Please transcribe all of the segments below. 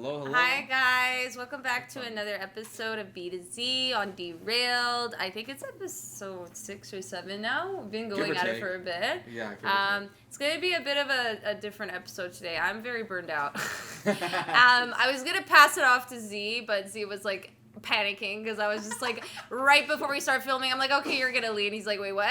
Hello. Hi guys, welcome back to another episode of B to Z on Derailed. I think it's episode 6 or 7 now. We've been going at it for a bit. Yeah. It's going to be a bit of a different episode today. I'm very burned out. I was going to pass it off to Z, but Z was like panicking because I was just like, right before we start filming, I'm like, okay, you're going to lead. He's like, wait, what?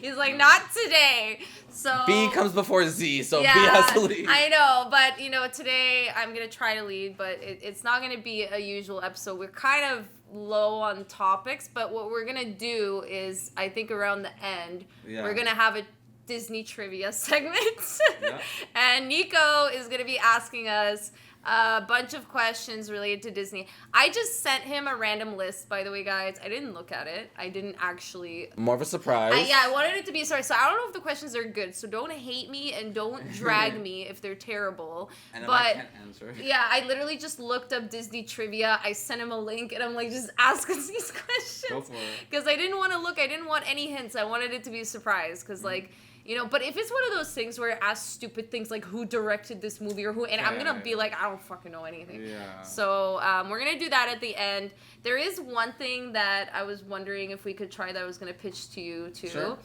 He's like, not today. So B comes before Z, so yeah, B has to lead. I know, but today I'm going to try to lead, but it's not going to be a usual episode. We're kind of low on topics, but what we're going to do is, I think around the end, we're going to have a Disney trivia segment. Yeah. And Nico is going to be asking us a bunch of questions related to Disney. I just sent him a random list, by the way, guys. I didn't look at it. I didn't actually... More of a surprise. I wanted it to be a surprise. So I don't know if the questions are good, so don't hate me and don't drag me if they're terrible. And if I can't answer. Yeah, I literally just looked up Disney trivia. I sent him a link, and I'm like, just ask us these questions. Go for it. Because I didn't want to look. I didn't want any hints. I wanted it to be a surprise. Because, but if it's one of those things where it asks stupid things like who directed this movie or who, and I'm going to be like, I don't fucking know anything. Yeah. So we're going to do that at the end. There is one thing that I was wondering if we could try that I was going to pitch to you too. Sure.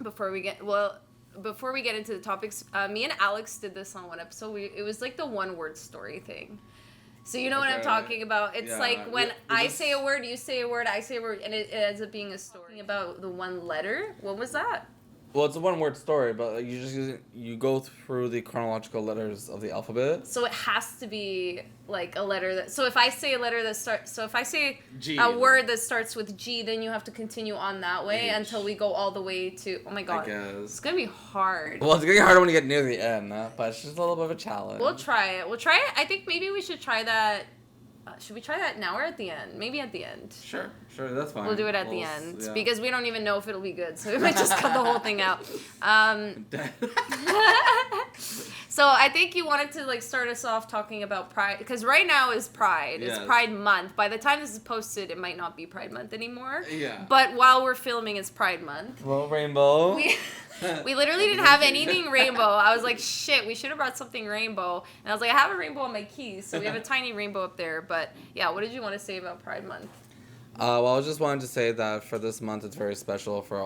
Before we get into the topics, me and Alex did this on one episode. It was like the one-word story thing. So you know what I'm talking about? It's like when I say a word, you say a word, I say a word, and it ends up being a story about the one letter. What was that? Well, it's a one-word story, but you go through the chronological letters of the alphabet. So it has to be like a letter that. So if I say a letter that starts, so if I say G. a word that starts with G, then you have to continue on that way until we go all the way to. Oh my god, I guess. It's gonna be hard. Well, it's getting harder when you get near the end, but it's just a little bit of a challenge. We'll try it. I think maybe we should try that. Should we try that now or at the end? Maybe at the end. Sure, that's fine. We'll do it at the end because we don't even know if it'll be good, so we might just cut the whole thing out. So I think you wanted to start us off talking about Pride, because right now is Pride. It's Pride Month. By the time this is posted, it might not be Pride Month anymore. Yeah. But while we're filming, it's Pride Month. Well, rainbow. We literally didn't have anything rainbow. I was like, shit, we should have brought something rainbow. And I was like, I have a rainbow on my keys, so we have a tiny rainbow up there. But yeah, what did you want to say about Pride Month? Well, I just wanted to say that for this month, it's very special for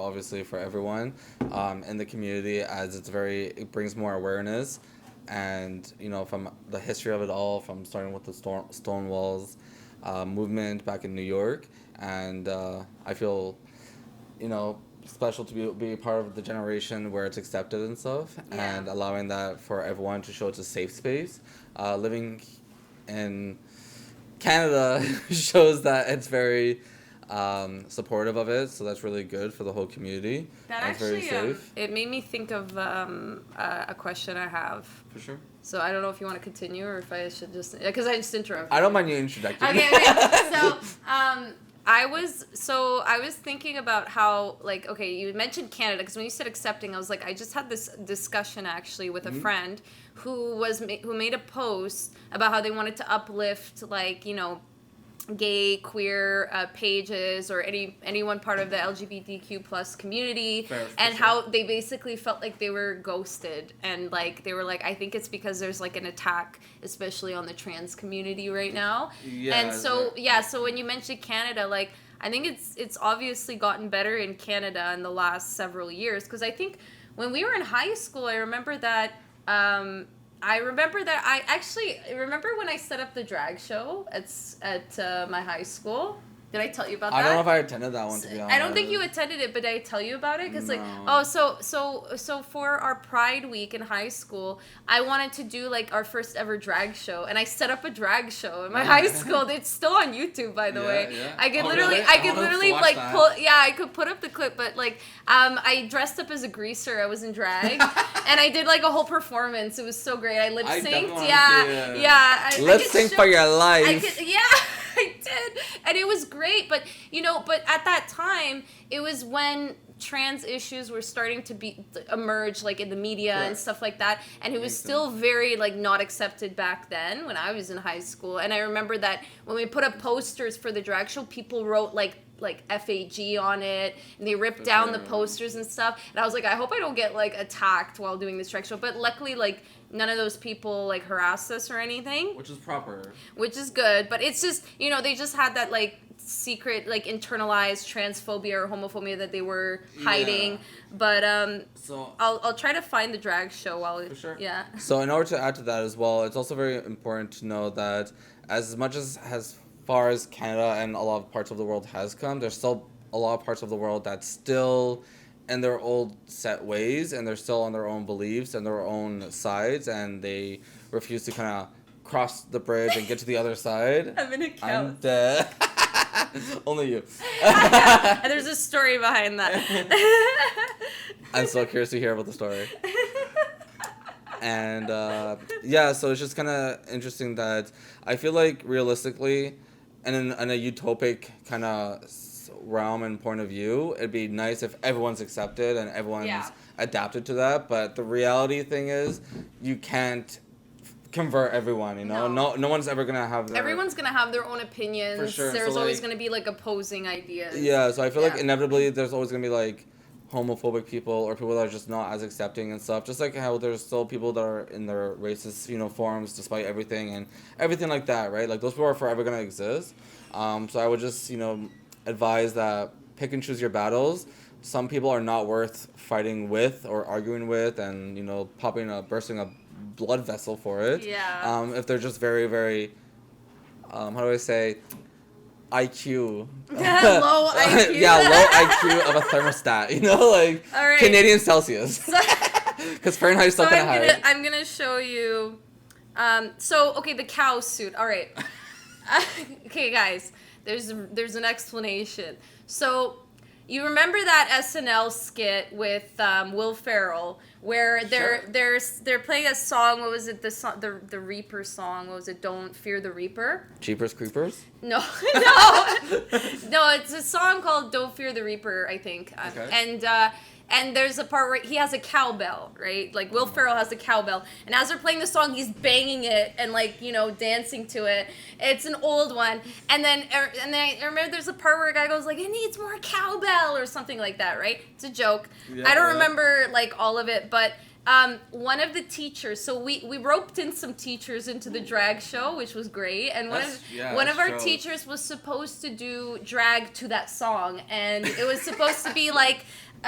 everyone in the community, as it brings more awareness. And, from the history of it all, from starting with the Stonewalls movement back in New York. And I feel, special to be a part of the generation where it's accepted and stuff, and allowing that for everyone to show it's a safe space. Living in Canada shows that it's very supportive of it, so that's really good for the whole community. That actually, very safe. It made me think of a question I have. For sure. So I don't know if you want to continue or if I should just, because I just interrupted. I don't mind you introducing. Okay. So, I was thinking about how, you mentioned Canada, because when you said accepting, I was like, I just had this discussion actually with a friend who made a post about how they wanted to uplift, gay, queer pages or anyone part of the LGBTQ plus community, and how they basically felt like they were ghosted, and they were like, I think it's because there's an attack, especially on the trans community right now. And so when you mentioned Canada, I think it's obviously gotten better in Canada in the last several years, because I think when we were in high school, I remember when I set up the drag show at my high school. Did I tell you about that? I don't know if I attended that one, to be honest. I don't think you attended it, but did I tell you about it? Because so for our Pride Week in high school, I wanted to do our first ever drag show, and I set up a drag show in my high school. It's still on YouTube, by the way. Yeah. I could I could put up the clip, but I dressed up as a greaser. I was in drag, and I did a whole performance. It was so great. I lip synced. Lip sync for your life. I did, and it was great, but at that time, it was when trans issues were starting to emerge in the media and stuff like that, and it was still very not accepted back then when I was in high school. And I remember that when we put up posters for the drag show, people wrote like FAG on it, and they ripped down the posters and stuff. And I was like, I hope I don't get like attacked while doing this drag show. But luckily, like none of those people like harassed us or anything, which is proper, which is good. But it's just, you know, they just had that like secret like internalized transphobia or homophobia that they were hiding. But so I'll try to find the drag show while for sure. Yeah. So in order to add to that as well, it's also very important to know that as much as far as Canada and a lot of parts of the world has come, there's still a lot of parts of the world that's still in their old set ways, and they're still on their own beliefs and their own sides, and they refuse to kind of cross the bridge and get to the other side. I'm in a couch. I'm dead. Only you. And there's a story behind that. I'm so curious to hear about the story. And so it's just kind of interesting that I feel like realistically, and in a utopic kind of realm and point of view, it'd be nice if everyone's accepted and everyone's adapted to that. But the reality thing is, you can't convert everyone, you know. No one's ever gonna have their... Everyone's gonna have their own opinions. For sure. There's so, always gonna be like opposing ideas. Yeah, so I feel like inevitably there's always gonna be like homophobic people or people that are just not as accepting and stuff. Just like how there's still people that are in their racist, you know, forums despite everything and everything like that, right? Like those people are forever gonna exist. So I would just, you know, advise that pick and choose your battles. Some people are not worth fighting with or arguing with, and you know, bursting a blood vessel for it. Yeah. If they're just very, very, how do I say, IQ. Low IQ. Yeah, low IQ of a thermostat. You know, like Canadian Celsius. Because Fahrenheit is still kind of high. I'm gonna show you. The cow suit. All right. Okay, guys. There's an explanation. So, you remember that SNL skit with Will Ferrell where they're playing a song? What was it? The Reaper song. What was it? Don't Fear the Reaper. Jeepers Creepers. No, no. It's a song called Don't Fear the Reaper, I think. Okay. And there's a part where he has a cowbell, right? Like, Will Ferrell has a cowbell. And as they're playing the song, he's banging it and, like, you know, dancing to it. It's an old one. And then I remember there's a part where a guy goes, like, it needs more cowbell or something like that, right? It's a joke. Yeah, I don't remember, like, all of it. But one of the teachers, so we roped in some teachers into the drag show, which was great. And one of our teachers was supposed to do drag to that song. And it was supposed to be, like...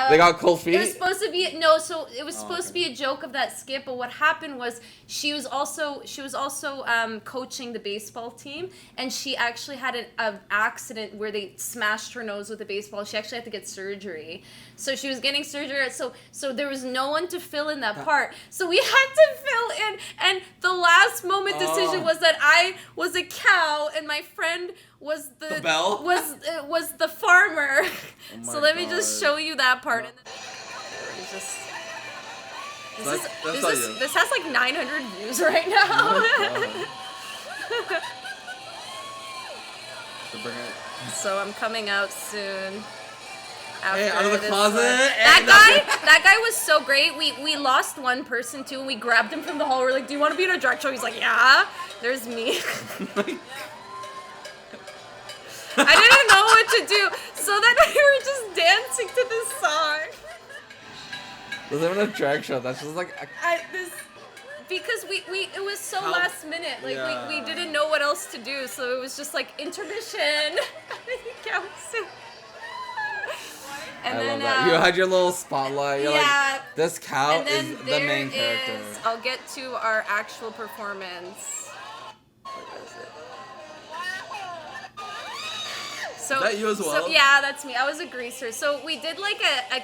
they got cold feet? It was supposed to be supposed to be a joke of that skit, but what happened was she was also coaching the baseball team, and she actually had an accident where they smashed her nose with a baseball. She actually had to get surgery. So she was getting surgery, so there was no one to fill in that part. So we had to fill in, and the last moment decision was that I was a cow and my friend was the bell? was the farmer. Oh so let me just show you that part. And then this has like 900 views right now. So I'm coming out soon. Hey, out of the closet. That guy was so great. We lost one person too, and we grabbed him from the hall. We're like, "Do you want to be in a drag show?" He's like, "Yeah." There's me. I didn't know what to do, so then we were just dancing to this song. This isn't a drag show. That's just like because it was so last minute. Like we didn't know what else to do, so it was just like intermission. And I love that. You had your little spotlight. You're like, this cow is the main character. I'll get to our actual performance. So, is that you as well? So, yeah, that's me. I was a greaser. So we did like a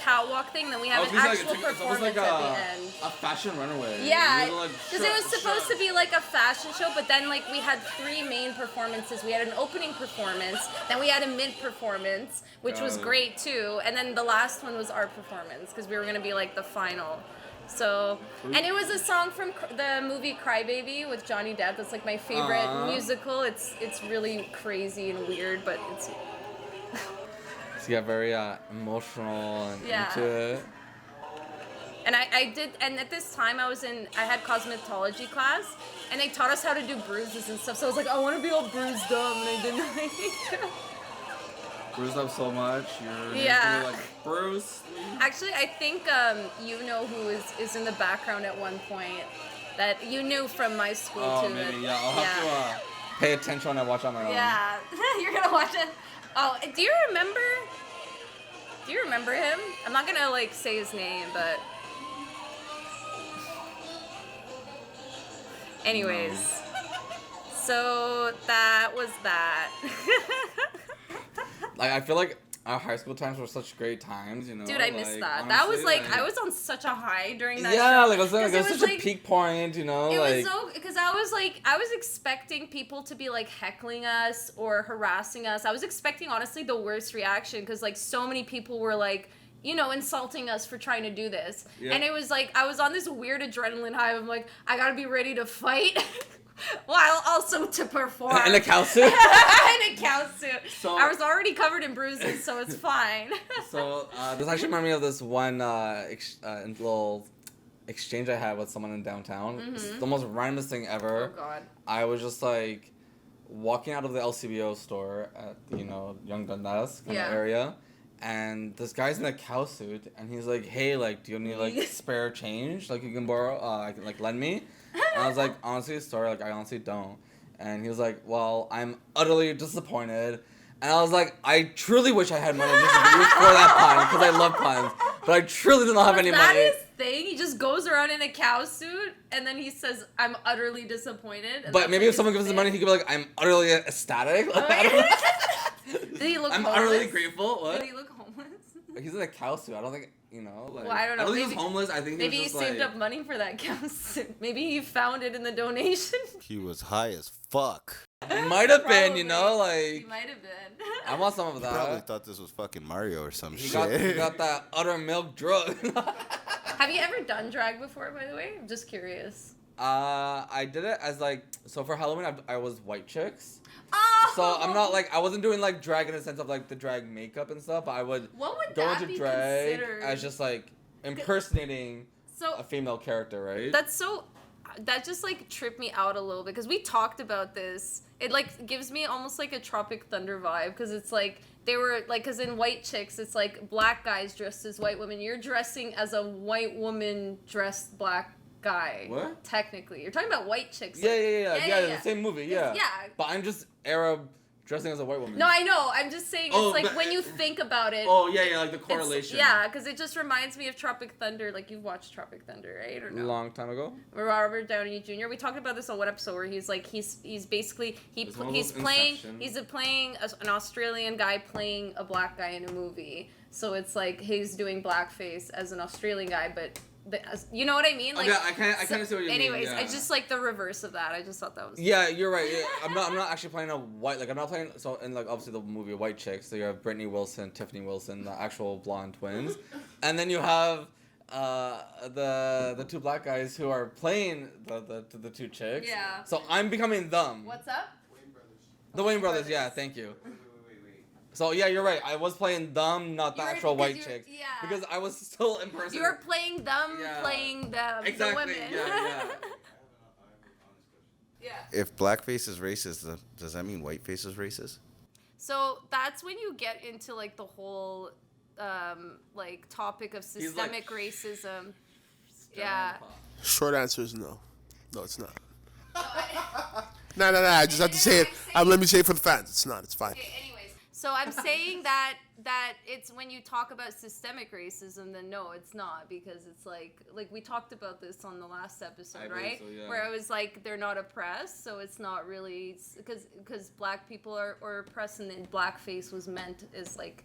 catwalk thing, then we have an actual performance at the end. A fashion runaway. Yeah, because it was supposed to be like a fashion show, but then like we had 3 main performances. We had an opening performance, then we had a mid performance, which was great too, and then the last one was our performance because we were gonna be like the final. So, and it was a song from the movie Cry Baby with Johnny Depp. That's like my favorite musical. It's really crazy and weird, but it's... So you got very emotional and into it. And I did, and at this time I had cosmetology class, and they taught us how to do bruises and stuff. So I was like, I want to be all bruised up, and I didn't like it. Bruce up so much. You're Yeah. like Bruce. Actually, I think you know who is in the background at one point that you knew from my school too. Maybe, yeah. I'll have to pay attention when I watch on my own. Yeah, you're gonna watch it. Oh, do you remember? Do you remember him? I'm not gonna like say his name, but anyways. So that was that. Like, I feel like our high school times were such great times, you know? Dude, I missed like, that. Honestly, That was like I was on such a high during that. Yeah, show. like it was such like, a peak point, you know? It like, was so because I was expecting people to be like heckling us or harassing us. I was expecting honestly the worst reaction because like so many people were like, you know, insulting us for trying to do this. Yeah. And it was like I was on this weird adrenaline high. I'm like, I gotta be ready to fight. While also to perform. In a cow suit? In a cow suit. So, I was already covered in bruises, so it's fine. So, this actually reminded me of this one little exchange I had with someone in downtown. Mm-hmm. It's the most randomest thing ever. Oh, God. I was just, like, walking out of the LCBO store at, you know, Young Dundas kind of area. And this guy's in a cow suit, and he's like, hey, like, do you need, like, spare change? Like, you can borrow, like, lend me? And I was like, honestly, sorry, like, I honestly don't. And he was like, well, I'm utterly disappointed. And I was like, I truly wish I had money just for that pun, because I love puns. But I truly do not have any money. That is thing. He just goes around in a cow suit, and then he says, I'm utterly disappointed. But maybe if someone gives us money, he could be like, I'm utterly ecstatic. Like, I don't know. Did he look I'm homeless? utterly grateful. What? Did he look homeless? He's in a cow suit. I don't think, you know. Like, well, I don't know. I don't think maybe, he was homeless. I think maybe he was just saved up money for that cow suit. Maybe he found it in the donation. He was high as fuck. It might have been, you know, like. He might have been. I want some of that. He probably thought this was fucking Mario or some He shit. got that utter milk drug. Have you ever done drag before, by the way? I'm just curious. I did it as like, so for Halloween I was white chicks. Oh! So I'm not like, I wasn't doing like drag in the sense of like the drag makeup and stuff, but I would go into drag as just like impersonating a female character, right? That just like tripped me out a little bit because we talked about this. It like gives me almost like a Tropic Thunder vibe because it's like they were like, because in White Chicks it's like black guys dressed as white women. You're dressing as a white woman dressed black guy. What? Technically, you're talking about White Chicks. Yeah, the same movie, yeah. Yeah. But I'm just Arab dressing as a white woman. No, I know. I'm just saying it's like when you think about it. Oh yeah, like the correlation. Yeah, because it just reminds me of Tropic Thunder. Like you've watched Tropic Thunder, right? Or no? Long time ago. Robert Downey Jr. We talked about this on one episode where he's like he's basically he's playing an Australian guy playing a black guy in a movie. So it's like he's doing blackface as an Australian guy, but. You know what I mean? Like, okay, I kind of see what you mean. Anyways, yeah. I just like the reverse of that. I just thought that was. Yeah, you're right. Yeah, I'm not actually playing a white. Like I'm not playing. So in like obviously the movie White Chicks, so you have Brittany Wilson, Tiffany Wilson, the actual blonde twins, and then you have the two black guys who are playing the two chicks. Yeah. So I'm becoming them. What's up? Wayne Brothers. The Wayne Brothers. Yeah, thank you. Wait. So yeah, you're right. I was playing them, not the actual white chicks. Yeah. Because I was still impersonating. You were playing them, playing them, the women. Yeah. I have an honest question. Yeah. If blackface is racist, does that mean whiteface is racist? So that's when you get into like the whole like topic of systemic racism. Yeah. Short answer is no. No, it's not. No. I just have to say it. Let me say it for the fans. It's not. It's fine. Okay, anyways, so I'm saying that it's when you talk about systemic racism, then no, it's not, because it's like we talked about this on the last episode, right? So, yeah. Where I was like, they're not oppressed, so it's not really because black people are oppressed, and then blackface was meant as like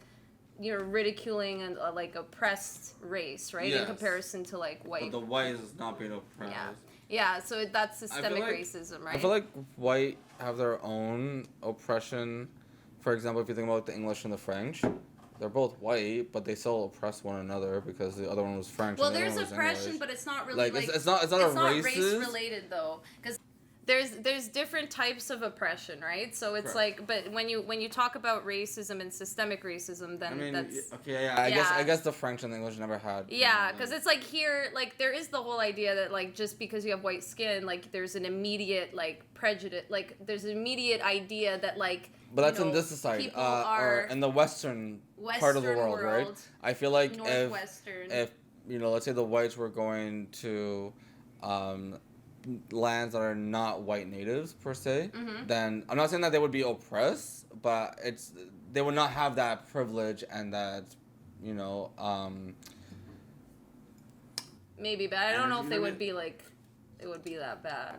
you're ridiculing and like oppressed race, right? Yes. In comparison to like white. But the white is not being oppressed. Yeah, so that's systemic like, racism, right? I feel like white have their own oppression. For example, if you think about the English and the French, they're both white, but they still oppress one another because the other one was French. Well, and the there's other one was oppression, English. but it's not really like it's not race related though, because there's different types of oppression, right? So it's Correct. like, but when you talk about racism and systemic racism, then I mean, that's okay, yeah. I guess the French and the English never had. yeah, because it's like here, like there is the whole idea that like just because you have white skin, like there's an immediate like prejudice, like there's an immediate idea that like But that's you in know, this society, people or are in the Western part of the world, right? I feel like Northwestern. if let's say the whites were going to lands that are not white natives per se, then I'm not saying that they would be oppressed, but they would not have that privilege and that, maybe, but I don't know if they would be like, it would be that bad.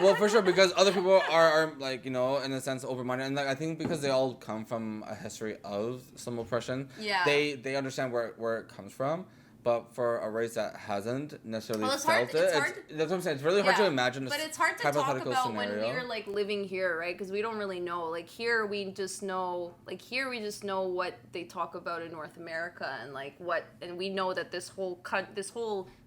Well, for sure, because other people are like, in a sense, open-minded, and like I think because they all come from a history of some oppression, yeah, they understand where it comes from. But for a race that hasn't necessarily felt it, that's what I'm saying. It's really hard to imagine. But it's hard to talk about scenario. When we're like living here, right? Because we don't really know. Like here, we just know. What they talk about in North America, and and we know that this whole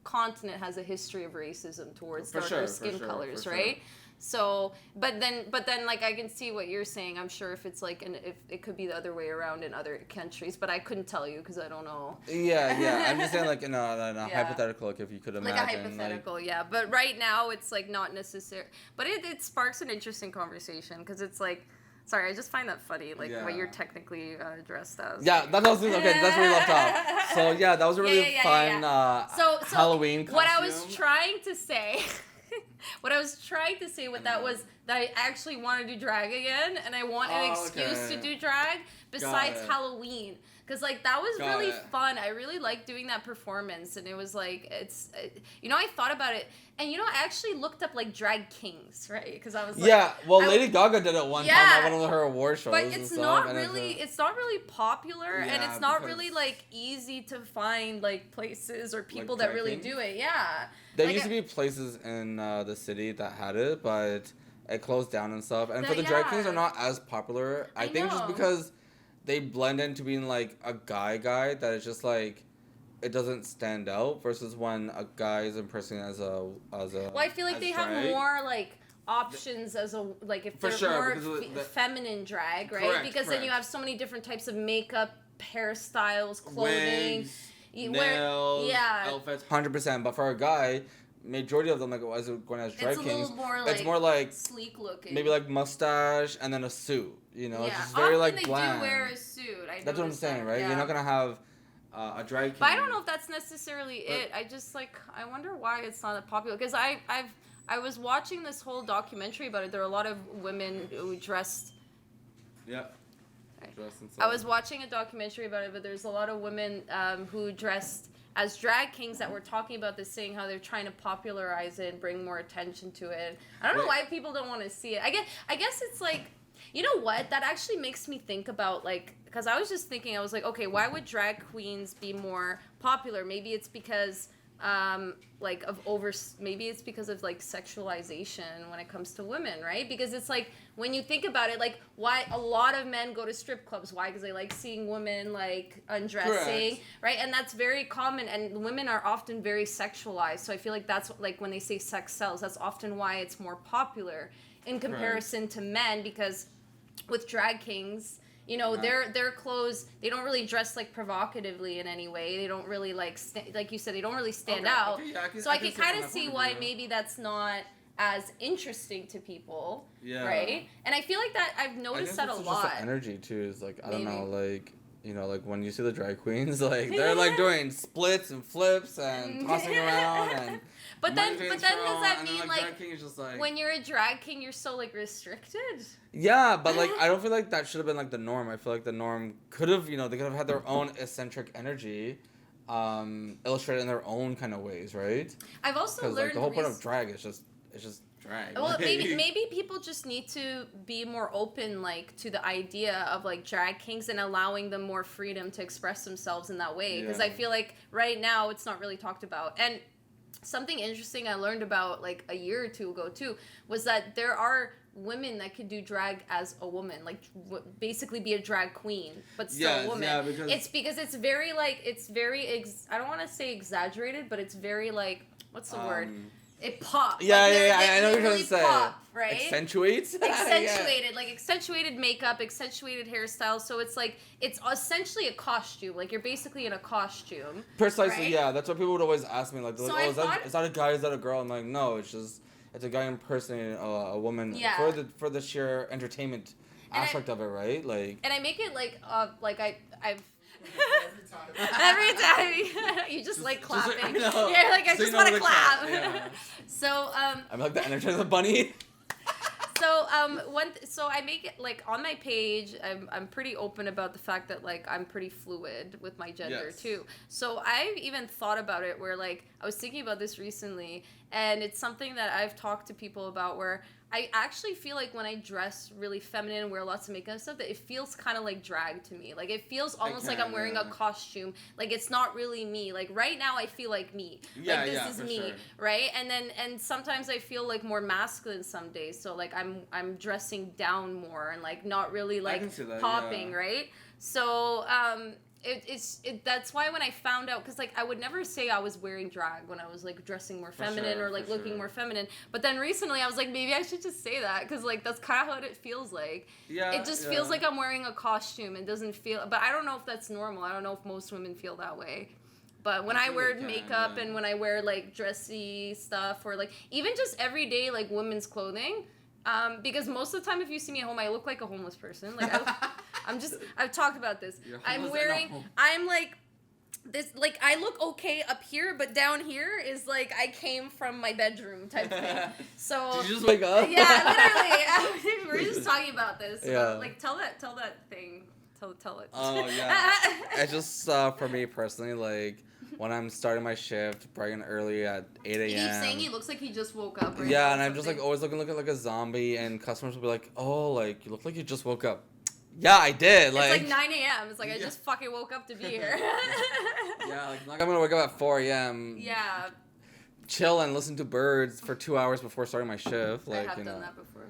continent has a history of racism towards darker skin colors, right? So, but then, like, I can see what you're saying. I'm sure if it's like, if it could be the other way around in other countries, but I couldn't tell you because I don't know. Yeah. I'm just saying, like, in a hypothetical, like, if you could imagine. Like a hypothetical, yeah. But right now, it's like not necessary. But it sparks an interesting conversation because it's like, sorry, I just find that funny, like what you're technically dressed as. Yeah, that was okay. That's where we left off. So yeah, that was a really fun Halloween costume. What I was trying to say. That was that I actually want to do drag again, and I want an excuse to do drag besides Halloween, because like that was really fun. I really liked doing that performance, and it was like I thought about it, and I actually looked up like drag kings, right? Because I was like, Lady Gaga did it one time at one of her award shows. But it's not really popular, and it's not really like easy to find like places or people that really do it. Yeah. There used to be places in the city that had it, but it closed down and stuff. And for the drag kings are not as popular. I think just because they blend into being like a guy that it's just like it doesn't stand out versus when a guy is impersonating as a. Well, I feel like they have more like options as a if they're more feminine drag, right? Correct. Then you have so many different types of makeup, hairstyles, clothing. Wigs. Nails, outfits, 100%. But for a guy, majority of them, like as going as drag kings, it's more like sleek looking. Maybe like mustache and then a suit. It's just very often like bland. They do wear a suit. That's what I'm saying, right? Yeah. You're not gonna have a drag king. But I don't know if that's necessarily it. I just I wonder why it's not that popular. Because I was watching this whole documentary about it. There are a lot of women who dressed. Yeah. I was watching a documentary about it, but there's a lot of women who dressed as drag kings that were talking about this, saying how they're trying to popularize it and bring more attention to it. I don't know why people don't want to see it. I guess it's like, you know what? That actually makes me think about because I was just thinking, I was like, okay, why would drag queens be more popular? Maybe it's because maybe it's because of like sexualization when it comes to women, right? Because it's like when you think about it, like why a lot of men go to strip clubs, why? Because they like seeing women like undressing. Correct. Right? And that's very common, and women are often very sexualized, so I feel like that's like when they say sex sells, that's often why it's more popular in comparison to men, because with drag kings, their clothes, they don't really dress like provocatively in any way. They don't really like you said, they don't really stand out. Okay, yeah, I can kind of see why maybe that's not as interesting to people. Yeah. Right? And I feel like that I've noticed that a lot. Just the energy too is like, I don't know, like like when you see the drag queens, like they're like doing splits and flips and tossing around and. But then does that mean like when you're a drag king, you're so like restricted? Yeah, but like I don't feel like that should have been like the norm. I feel like the norm could have, they could have had their own eccentric energy, illustrated in their own kind of ways, right? I've also learned like the whole point of drag is just drag. Well, maybe people just need to be more open like to the idea of like drag kings and allowing them more freedom to express themselves in that way, because I feel like right now it's not really talked about. And something interesting I learned about like a year or two ago too was that there are women that could do drag as a woman, like basically be a drag queen, but still a woman. Yeah, because it's very like I don't want to say exaggerated, but it's very like, what's the word? It pops. Yeah, I know what you're trying to say. Pop, right? Accentuated, like accentuated makeup, accentuated hairstyle. So it's like, it's essentially a costume. Like you're basically in a costume. Precisely, right? Yeah. That's what people would always ask me. Like, is that a guy? Is that a girl? I'm like, no, it's a guy impersonating a woman for the sheer entertainment aspect of it, right? Like. And I make it like I've. Every time. Every time you just like clapping. Just, I know. Yeah, like I So just you know want to the clap. clap, yeah. So I'm like the Energizer Bunny. So so I make it like on my page. I'm pretty open about the fact that like I'm pretty fluid with my gender Yes. too. So I've even thought about it where like I was thinking about this recently, and it's something that I've talked to people about where I actually feel like when I dress really feminine and wear lots of makeup and stuff, that it feels kind of like drag to me. Like it feels almost like I'm wearing a costume. Like it's not really me. Like right now I feel like me. Yeah, like this yeah, is for me, sure. right? And sometimes I feel like more masculine some days. So like I'm dressing down more and like not really like can see that, popping, yeah. right? So that's why when I found out, because like I would never say I was wearing drag when I was like dressing more feminine sure, or like for looking sure. more feminine, but then recently I was like, maybe I should just say that, because like that's kind of how it feels like. Yeah. It just feels like I'm wearing a costume. It doesn't feel, but I don't know if that's normal. I don't know if most women feel that way. But when I think wear they can, makeup yeah. and when I wear like dressy stuff or like even just everyday like women's clothing, because most of the time if you see me at home, I look like a homeless person. Like I've talked about this. You're I'm homeless wearing, at home. I'm like this, like I look okay up here, but down here is like I came from my bedroom type thing. So Did you just wake up? yeah, literally. We're just talking about this. Yeah. Like tell that thing. Tell it. Oh yeah. It's just for me personally, like when I'm starting my shift bright and early at 8 a.m. He keeps saying he looks like he just woke up. Right Yeah, now or and I'm just like something. always looking like a zombie, and customers will be like, "Oh, like you look like you just woke up." Yeah, I did. It's like 9 a.m. It's like I just fucking woke up to be here. Yeah, like I'm gonna wake up at 4 a.m. Yeah, Chill and listen to birds for 2 hours before starting my shift. Like I have you know, done that before.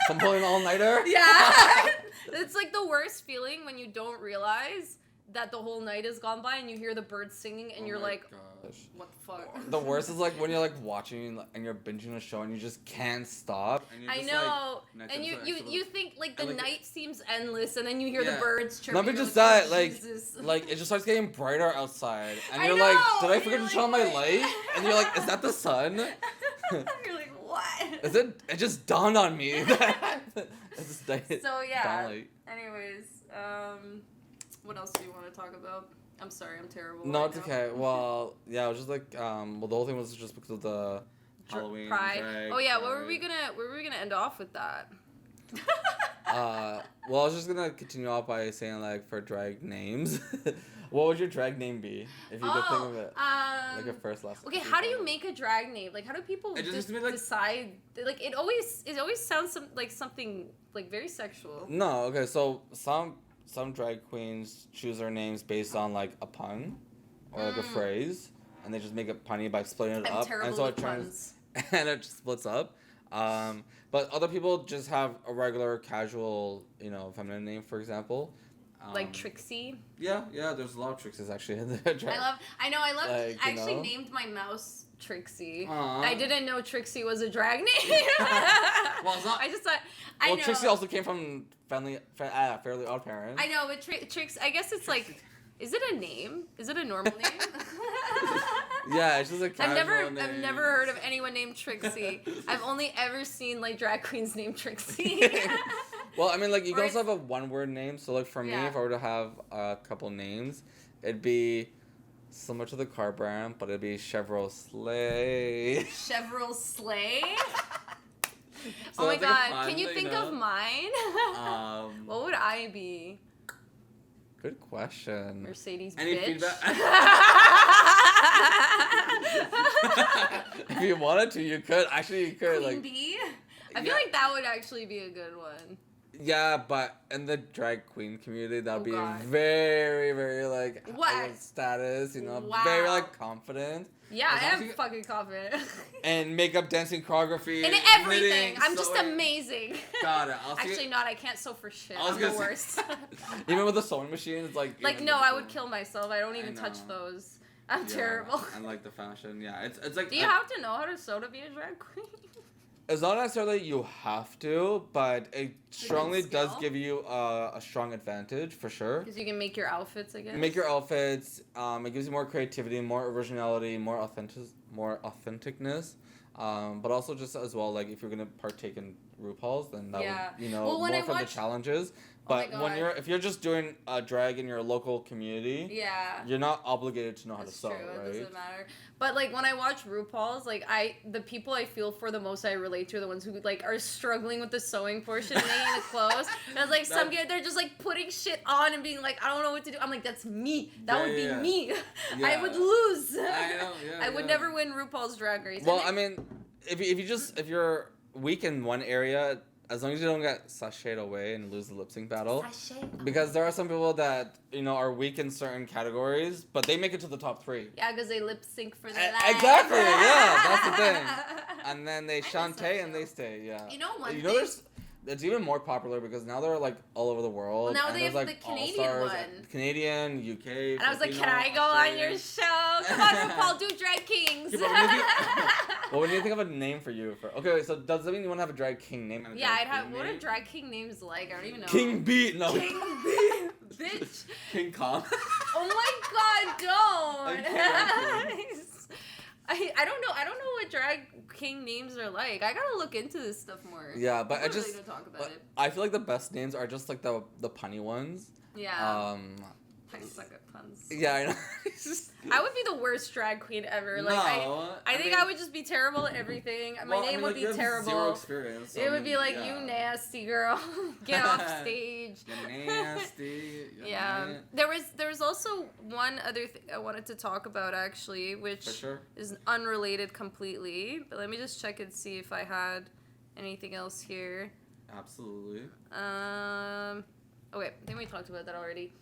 I'm pulling an all nighter. Yeah, it's like the worst feeling when you don't realize that the whole night has gone by and you hear the birds singing and Oh you're my like, gosh. what the fuck? The worst is like when you're like watching and you're binging a show and you just can't stop. And you're I just, know, like, next and episode, you think like the and, like, night seems endless, and then you hear the Yeah. birds chirping. Not even you're just like, that, like, Jesus. like it just starts getting brighter outside, and I you're know, like, did I and forget you're to turn on like, my light? And you're like, is that the sun? You're like, what? Is it? It just dawned on me. It's just So yeah. dawn light. Anyways, what else do you want to talk about? I'm sorry, I'm terrible. No, right it's now. okay. Well, yeah, it was just like, well, the whole thing was just because of the Halloween. Pride. drag, Oh yeah, pride. where were we gonna end off with that? Well, I was just gonna continue off by saying like for drag names, what would your drag name be if you could think of it? Like a first, last. Okay, how do you make a drag name? Like, how do people It just just has to be, like- decide? Like, it always sounds like something like very sexual. No, okay, so some drag queens choose their names based on like a pun or like a phrase, and they just make it punny by splitting it I'm up, terrible and so with it turns puns. and it just splits up. But other people just have a regular, casual, feminine name, for example. Like Trixie. Yeah, there's a lot of Trixies actually in the drag. I love. Like, I actually you know? named my mouse Trixie. Aw. I didn't know Trixie was a drag name. Well, it's not. I just thought. I Well, know. Trixie also came from Fairly Odd Parents. I know, but Trix. I guess it's like. Is it a name? Is it a normal name? Yeah, it's just a casual I've name. never heard of anyone named Trixie. I've only ever seen like drag queens named Trixie. Well, I mean, like, you can Or also have a one-word name. So, like, for me, Yeah. if I were to have a couple names, it'd be similar to the car brand, but it'd be Chevrolet Sleigh. Chevrolet Sleigh. So Oh my it's like a god! pun, Can you think know? of mine? What would I be? Good question. Mercedes Any bitch. feedback? If you wanted to, you could. Actually, you could. Queen Like, bee. I feel Yeah. like that would actually be a good one. yeah, but in the drag queen community, that would be God. very, very, like, What? high status, Wow. very, like, confident. Yeah, As I long as am you- fucking confident. And makeup, dancing, choreography. In everything. knitting, I'm just sewing. amazing. Got it. I'll see Actually, it. not. I can't sew for shit. I was I'm the gonna say- worst. Even with the sewing machine, it's like. Like, even no, I difficult. would kill myself. I don't even touch know. those. I'm Yeah, terrible. And like the fashion, yeah, it's like. Do you have to know how to sew to be a drag queen? It's not necessarily you have to, but it strongly does skill? give you a strong advantage for sure. Because you can make your outfits, I guess. Make your outfits. It gives you more creativity, more originality, more authenticness. But also just as well, like if you're gonna partake in RuPaul's, then that Yeah. would, you know, Well, when more I for the watch- challenges. Oh my But when God. if you're just doing a drag in your local community, Yeah. you're not obligated to know how to That's sew, true. It right? doesn't matter. But like when I watch RuPaul's, like the people I feel for the most I relate to are the ones who like are struggling with the sewing portion, making the clothes. And it's like some guy they're just like putting shit on and being like, I don't know what to do. I'm like, that's me. That would be me. I would lose. I know. Yeah. I would never win RuPaul's Drag Race. Well, I mean, if you're weak in one area, as long as you don't get sashayed away and lose the lip sync battle. Because there are some people that, you know, are weak in certain categories, but they make it to the top 3. Yeah, because they lip sync for the Exactly, yeah, that's the thing. And then they shantae and they stay, yeah. You know one You know, thing? it's even more popular because now they're like all over the world. Well, now and they there's, have like, the Canadian All-Stars, one. Canadian, UK. And I was like, Filipino, can I go on your Australian. show? Come on, RuPaul, do Drag Kings. Well, when you think of a name for you, okay, wait, so does that mean you want to have a drag king name? And a Yeah, drag I'd have. queen What name? are drag king names like? I don't even know. King B, no. King B, bitch. King Kong. Oh my God, don't. Okay. I don't know. I don't know what drag king names are like. I gotta look into this stuff more. Yeah, but I People really just don't talk about it. I feel like the best names are just like the punny ones. Yeah. I suck at puns. Yeah, I know. It's just, I would be the worst drag queen ever. Like I think mean, I would just be terrible at everything. My name would be you have terrible. Zero experience. So It would be like, yeah. you nasty girl, get off stage. You're nasty. You're Yeah, there was also one other thing I wanted to talk about actually, which For sure. is unrelated completely. But let me just check and see if I had anything else here. Absolutely. Okay, I think we talked about that already.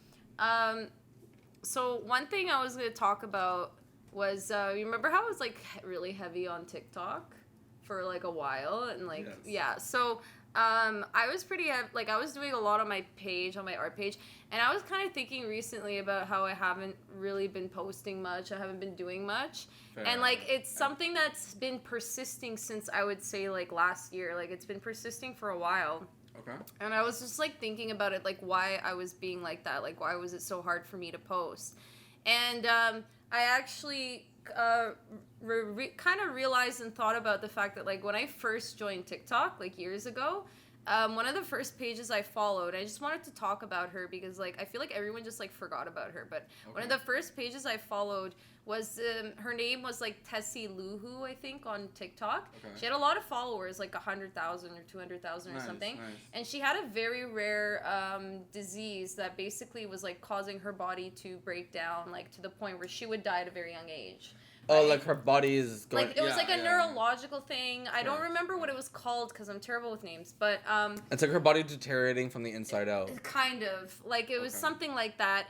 So one thing I was going to talk about was, you remember how I was like really heavy on TikTok for like a while, and like, Yes. yeah, so I was pretty like I was doing a lot on my page, on my art page, and I was kind of thinking recently about how I haven't really been posting much. I haven't been doing much. Fair. And like it's something that's been persisting since I would say like last year. Like it's been persisting for a while. Okay. And I was just like thinking about it, like why I was being like that, like why was it so hard for me to post? And I actually kind of realized and thought about the fact that like when I first joined TikTok like years ago, one of the first pages I followed, I just wanted to talk about her because like I feel like everyone just like forgot about her. But one of the first pages I followed was her name was like TessyLooWhoo, I think, on TikTok. Okay. She had a lot of followers, like 100,000 or 200,000 or something. Nice. And she had a very rare disease that basically was like causing her body to break down, like to the point where she would die at a very young age. Oh, right? like her body is going. Like it was like a yeah. neurological thing. I don't Correct. remember what it was called because I'm terrible with names, but It's like her body deteriorating from the inside out. kind of like it was Okay. something like that.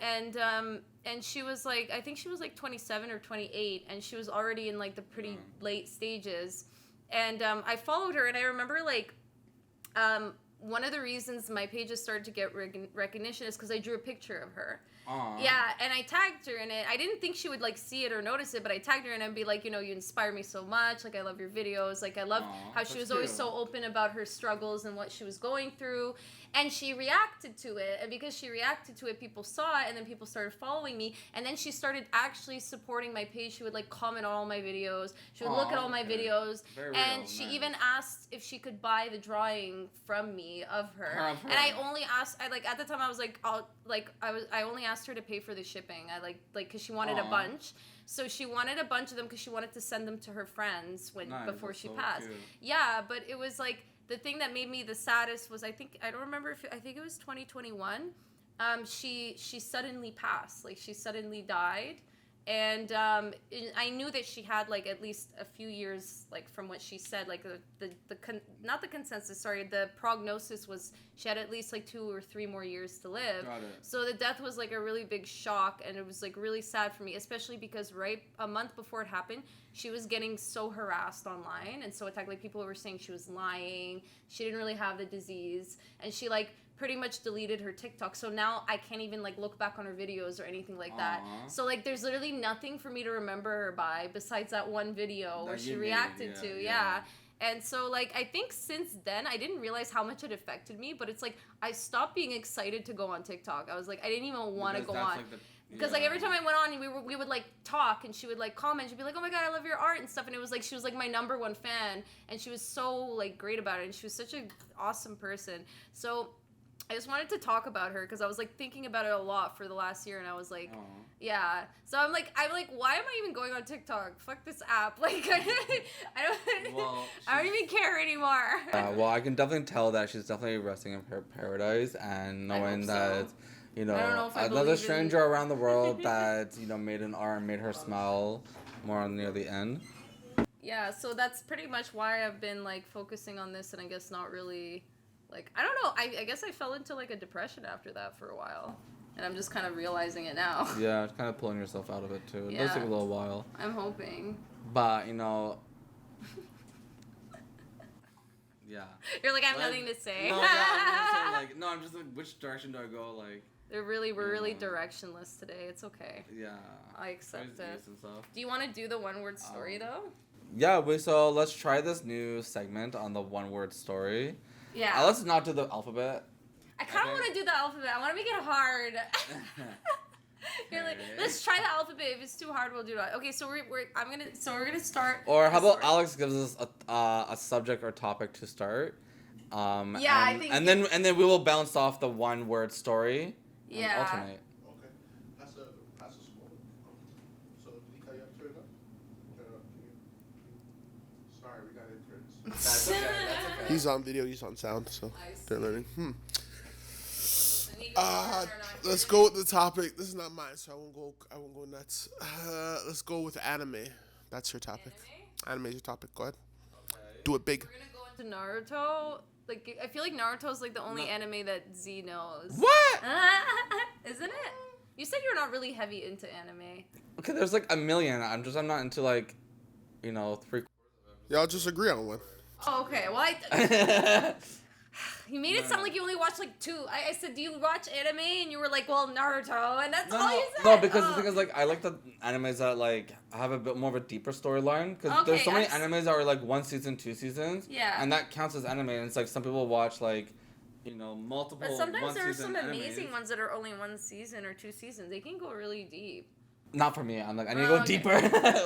And she was like, I think she was like 27 or 28, and she was already in like the pretty late stages. And I followed her, and I remember like one of the reasons my pages started to get recognition is because I drew a picture of her. Aww. Yeah, and I tagged her in it. I didn't think she would like see it or notice it, but I tagged her in it and be like, you know, you inspire me so much. Like I love your videos. Like I love Aw, how she that's was always cute. so open about her struggles and what she was going through. And she reacted to it. And because she reacted to it, people saw it, and then people started following me. And then she started actually supporting my page. She would like comment on all my videos. She would look at all my okay. videos. Very and real, she nice. even asked if she could buy the drawing from me of her. Of her. And I only asked, I like at the time I was like, I only asked her to pay for the shipping. I like because she wanted a Aw. bunch. So she wanted a bunch of them because she wanted to send them to her friends before that's she so passed. cute. Yeah, but it was like the thing that made me the saddest was I don't remember I think it was 2021. She suddenly passed. Like she suddenly died. And I knew that she had like at least a few years, like from what she said, like not the consensus, sorry, the prognosis was she had at least like 2 or 3 more years to live. Got it. So the death was like a really big shock, and it was like really sad for me, especially because right a month before it happened, she was getting so harassed online and so attacked. Like people were saying she was lying, she didn't really have the disease, and she like pretty much deleted her TikTok. So now I can't even like look back on her videos or anything like that. Aw. So like there's literally nothing for me to remember her by besides that one video where That she you made, reacted yeah, to. yeah. And so, like, I think since then, I didn't realize how much it affected me, but it's like, I stopped being excited to go on TikTok. I was like, I didn't even want to go on. Because, like, every time I went on, we would, like, talk, and she would, like, comment. She'd be like, oh, my God, I love your art and stuff. And it was, like, she was, like, my #1 fan. And she was so, like, great about it. And she was such an awesome person. So I just wanted to talk about her because I was, like, thinking about it a lot for the last year. And I was like, yeah. So I'm like, why am I even going on TikTok? Fuck this app. Like, I don't even care anymore. Well, I can definitely tell that she's definitely resting in her paradise and knowing that... You know, another stranger around the world that, you know, made an art and made her smile more near the end. Yeah, so that's pretty much why I've been, like, focusing on this and I guess not really, like, I don't know. I guess I fell into, like, a depression after that for a while. And I'm just kind of realizing it now. Yeah, it's kind of pulling yourself out of it, too. It does take a little while. I'm hoping. But, you know... Yeah. You're like, I have nothing to say. I'm just like, which direction do I go, like... We're really directionless today. It's okay. Yeah. I accept it. Do you want to do the one-word story, though? Yeah, so let's try this new segment on the one-word story. Yeah. Let's not do the alphabet. I kind of want to do the alphabet. I want to make it hard. You're like, let's try the alphabet. If it's too hard, we'll do it. Okay, so we're gonna start. Or how about Alex gives us a subject or topic to start. I think. And then we will bounce off the one-word story. Yeah. Alternate. Okay. That's a small. So did he tell you to turn it up? Turn it up. Sorry, we got interns. That's okay. He's on video. He's on sound. So they're learning. Let's go with the topic. This is not mine, so I won't go nuts. Let's go with anime. That's your topic. Anime is your topic. Go ahead. Okay. Do it big. We're gonna go into Naruto. Like, I feel like Naruto's like the only anime that Z knows. What? Isn't it? You said you're not really heavy into anime. Okay, there's like a million. I'm not into like, you know, 3/4 of them. Y'all just agree on one. Oh, okay. Well, you made it sound like you only watched like 2. I said, do you watch anime? And you were like, well, Naruto, and that's all you said. No, because the thing is, like, I like the animes that like have a bit more of a deeper storyline. Because there's so many animes that are like 1 season, 2 seasons. Yeah. And that counts as anime. And it's like some people watch like, you know, multiple. But sometimes there are some animes. amazing ones that are only 1 season or 2 seasons. They can go really deep. Not for me. I'm like, I need to go deeper.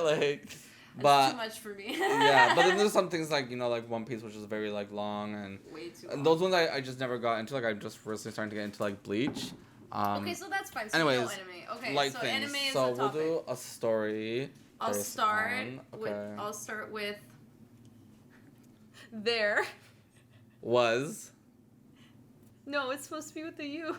Like. That's too much for me. Yeah, but then there's some things like, you know, like One Piece, which is very like long, and way too long. And those ones I just never got into. Like, I'm just recently starting to get into like Bleach. Okay, so that's fine. So anyways, no anime. Okay, light so things. anime is so the topic. We'll do a story. I'll start with there. Was. No, it's supposed to be with the U.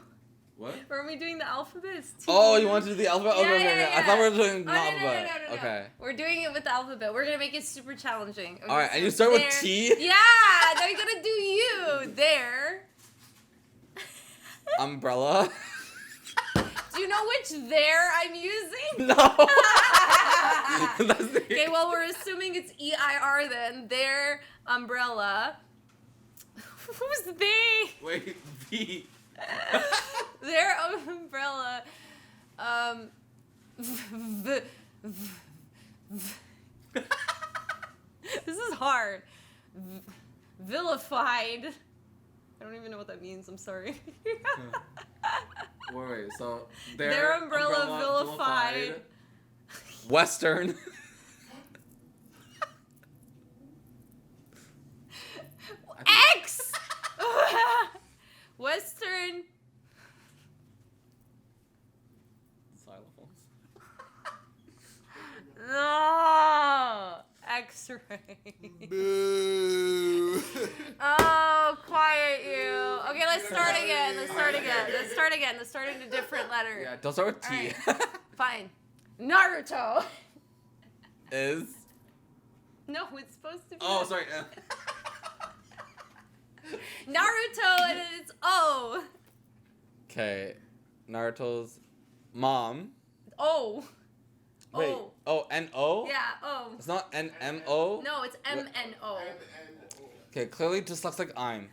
What? Or are we doing the alphabet? Oh, you want to do the alphabet? Okay. Yeah. I thought we were doing the alphabet. No. Okay. We're doing it with the alphabet. We're going to make it super challenging. Okay, all right, so and you start there. with T? Yeah, now you're going to do you. There. Umbrella. Do you know which there I'm using? No. Okay, well, we're assuming it's EIR then. There, umbrella. Who's they? Wait, V. Their umbrella. This is hard. Vilified. I don't even know what that means. I'm sorry. Wait. So their umbrella vilified. Western. X. Western. Xylophones. No. X-ray. Boo. Oh, quiet you. Okay, let's start again. Let's start in a different letter. Yeah, don't start with T. Right. Fine. Naruto. Is. No, it's supposed to be. Oh, sorry. Naruto and it's O. Okay. Naruto's mom. O. Wait. O. Oh, N-O? Yeah, O. It's not N-M-O? No, it's M-N-O. Okay, clearly dyslexic I'm.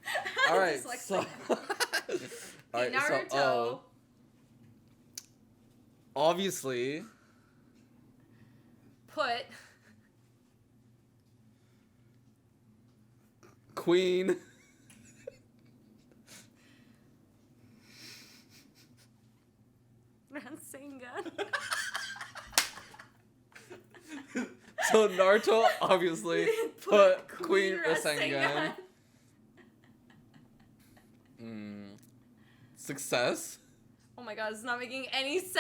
All right, so... All right, Naruto. So O. Obviously... Put... Queen. Rasengan. So Naruto obviously put Queen Rasengan. Success. Oh my god, it's not making any sense.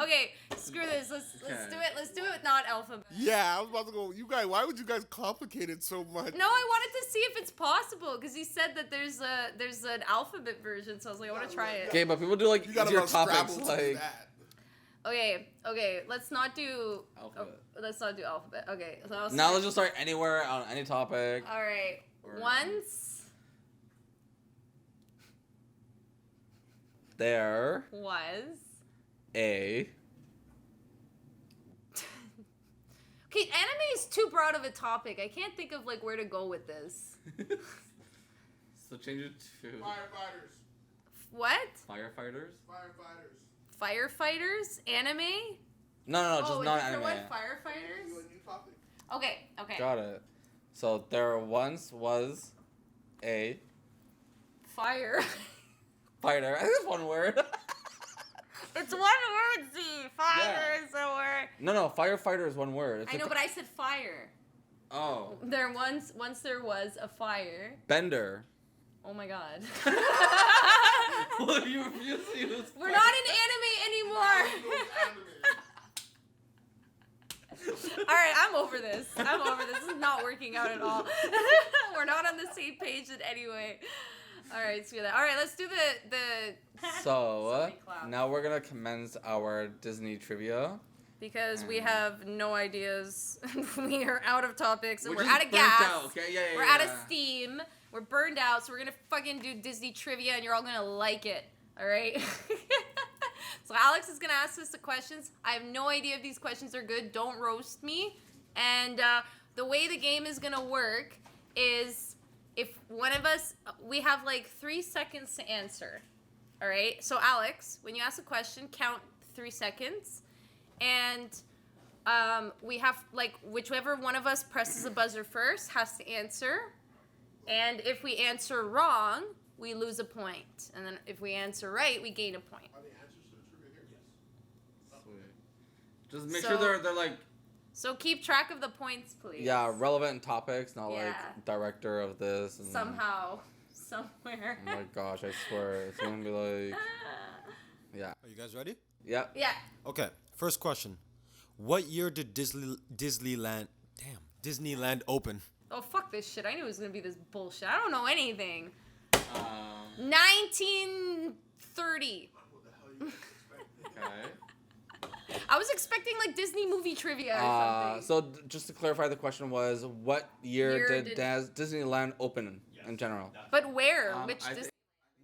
Okay, screw this. Let's do it. Let's do it with not alphabet. Yeah, I was about to go. You guys, why would you guys complicate it so much? No, I wanted to see if it's possible because he said that there's an alphabet version, so I was like, I want to try it. Okay, but people do like You gotta easier run topics Scrabble to do like. that. Okay, let's not do Alphabet. let's not do alphabet. Okay, so I'll Now start. let's just start anywhere on any topic. All right. Or- Once There was. a Okay, anime is too broad of a topic. I can't think of like where to go with this. So change it to Firefighters. What? firefighters. Firefighters? Anime? No, just oh, not is it for anime. what? You Firefighters? a new topic? Okay. Got it. So there once was a Fire. fighter. I think it's one word. It's one word, Z. Fire Yeah. is a word. No, firefighter is one word. It's I know, but I said fire. Oh. There once there was a fire. Bender. Oh my god. Well, you refuse to use We're not in anime anymore. Alright, I'm over this. This is not working out at all. We're not on the same page in any way. Alright, screw that. Alright, let's do the So Somebody clap. now we're gonna commence our Disney trivia. because we have no ideas. We are out of topics and we're just out of burnt gas. out, okay? Yeah, We're out of steam. We're burned out, so we're gonna fucking do Disney trivia and you're all gonna like it. Alright? So Alex is gonna ask us the questions. I have no idea if these questions are good. Don't roast me. And the way the game is gonna work is if one of us, we have like 3 seconds to answer. Alright? So Alex, when you ask a question, count 3 seconds. And we have like whichever one of us presses the buzzer first has to answer. And if we answer wrong, we lose a point. And then if we answer right, we gain a point. Are the answers to the trivia here? Yes. Sweet. Just make So- sure they're like So keep track of the points, please. relevant topics, not Yeah. like director of this. And, Somehow, somewhere. Oh my gosh, I swear it's gonna be like yeah. Are you guys ready? Yep. Yeah. Okay. First question. What year did Disneyland open? Oh, fuck this shit. I knew it was going to be this bullshit. I don't know anything. Um, 1930. What the hell you guys expect? okay. I was expecting like Disney movie trivia or something. So just to clarify, the question was, what year Year did did- Disneyland open in general? But where? Um, Which I Disney?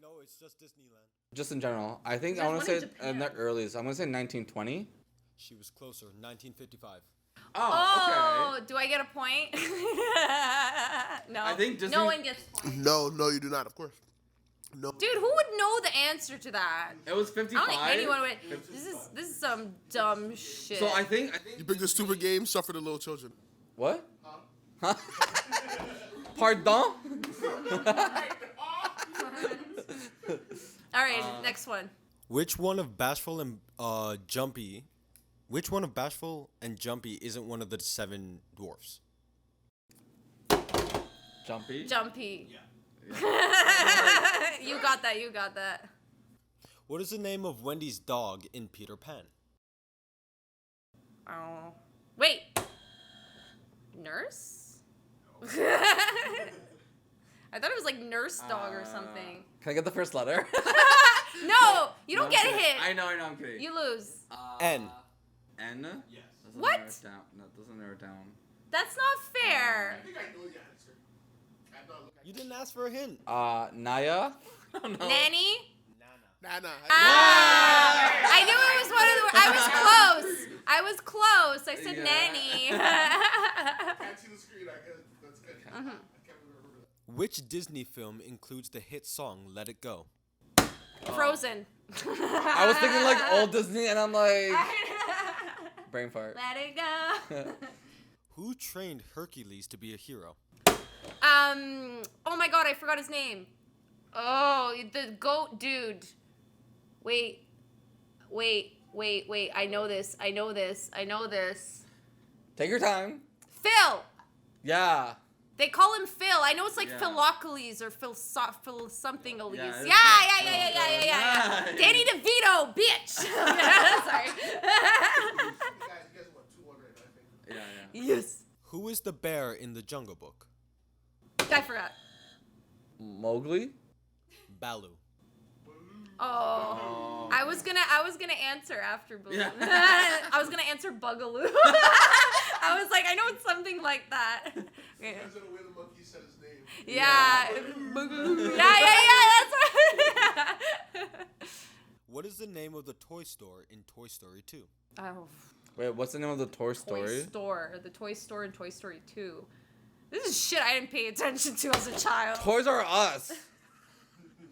No, it's just Disneyland. Just in general. I think I There's want one to in say in the Japan. earliest. I'm gonna say 1920. She was closer. 1955. Oh, do I get a point? No. I think Disney- No one gets points. No, you do not, of course. No. Dude, who would know the answer to that? It was I 55. don't think anyone would. This is some dumb shit. So I think You picked a stupid game, suffer the little children. what? Huh? Pardon? All right, next one. Which one of Bashful and Jumpy isn't one of the 7 dwarfs? Jumpy. Jumpy. Yeah. You got that. What is the name of Wendy's dog in Peter Pan? Oh. Wait. Nurse? I thought it was like nurse dog or something. Can I get the first letter? No, you don't No, get I'm a kidding. hit. I know, I'm kidding. You lose. N. N? Yes. What? Narrow it down. No, it doesn't narrow it down. That's not fair. I think I know the answer. I'm not looking. You didn't ask for a hint. Naya? I don't know. Nanny? Nana. Ah, I knew it was one of the. I was close. I said Yeah. nanny. Can't see the screen. That's good. I can't remember that. Which Disney film includes the hit song Let It Go? Frozen. I was thinking like old Disney, and I'm like brain fart. Let it go. Who trained Hercules to be a hero? Oh my god, I forgot his name. Oh, the goat dude. Wait. I know this. Take your time. Phil. Yeah. They call him Phil. I know it's like Yeah. Philocles or Phil something Elise. Yeah, Yeah. Nice. Danny DeVito, bitch. Yeah, sorry. You guys what, 2-1 right now, I think. Yeah. Yes. Who is the bear in the Jungle Book? I forgot. Mowgli? Baloo. Oh. I was gonna answer after Baloo. Yeah. I was gonna answer Bugaloo. I was like, I know it's something like that. Yeah. Depends on the way the monkey said his name. Yeah. Bugaloo. Yeah, that's right. What is the name of the toy store in Toy Story 2? Oh. Wait, what's the name of the Toy Story? The Toy Store in Toy Story 2. This is shit I didn't pay attention to as a child. Toys R Us.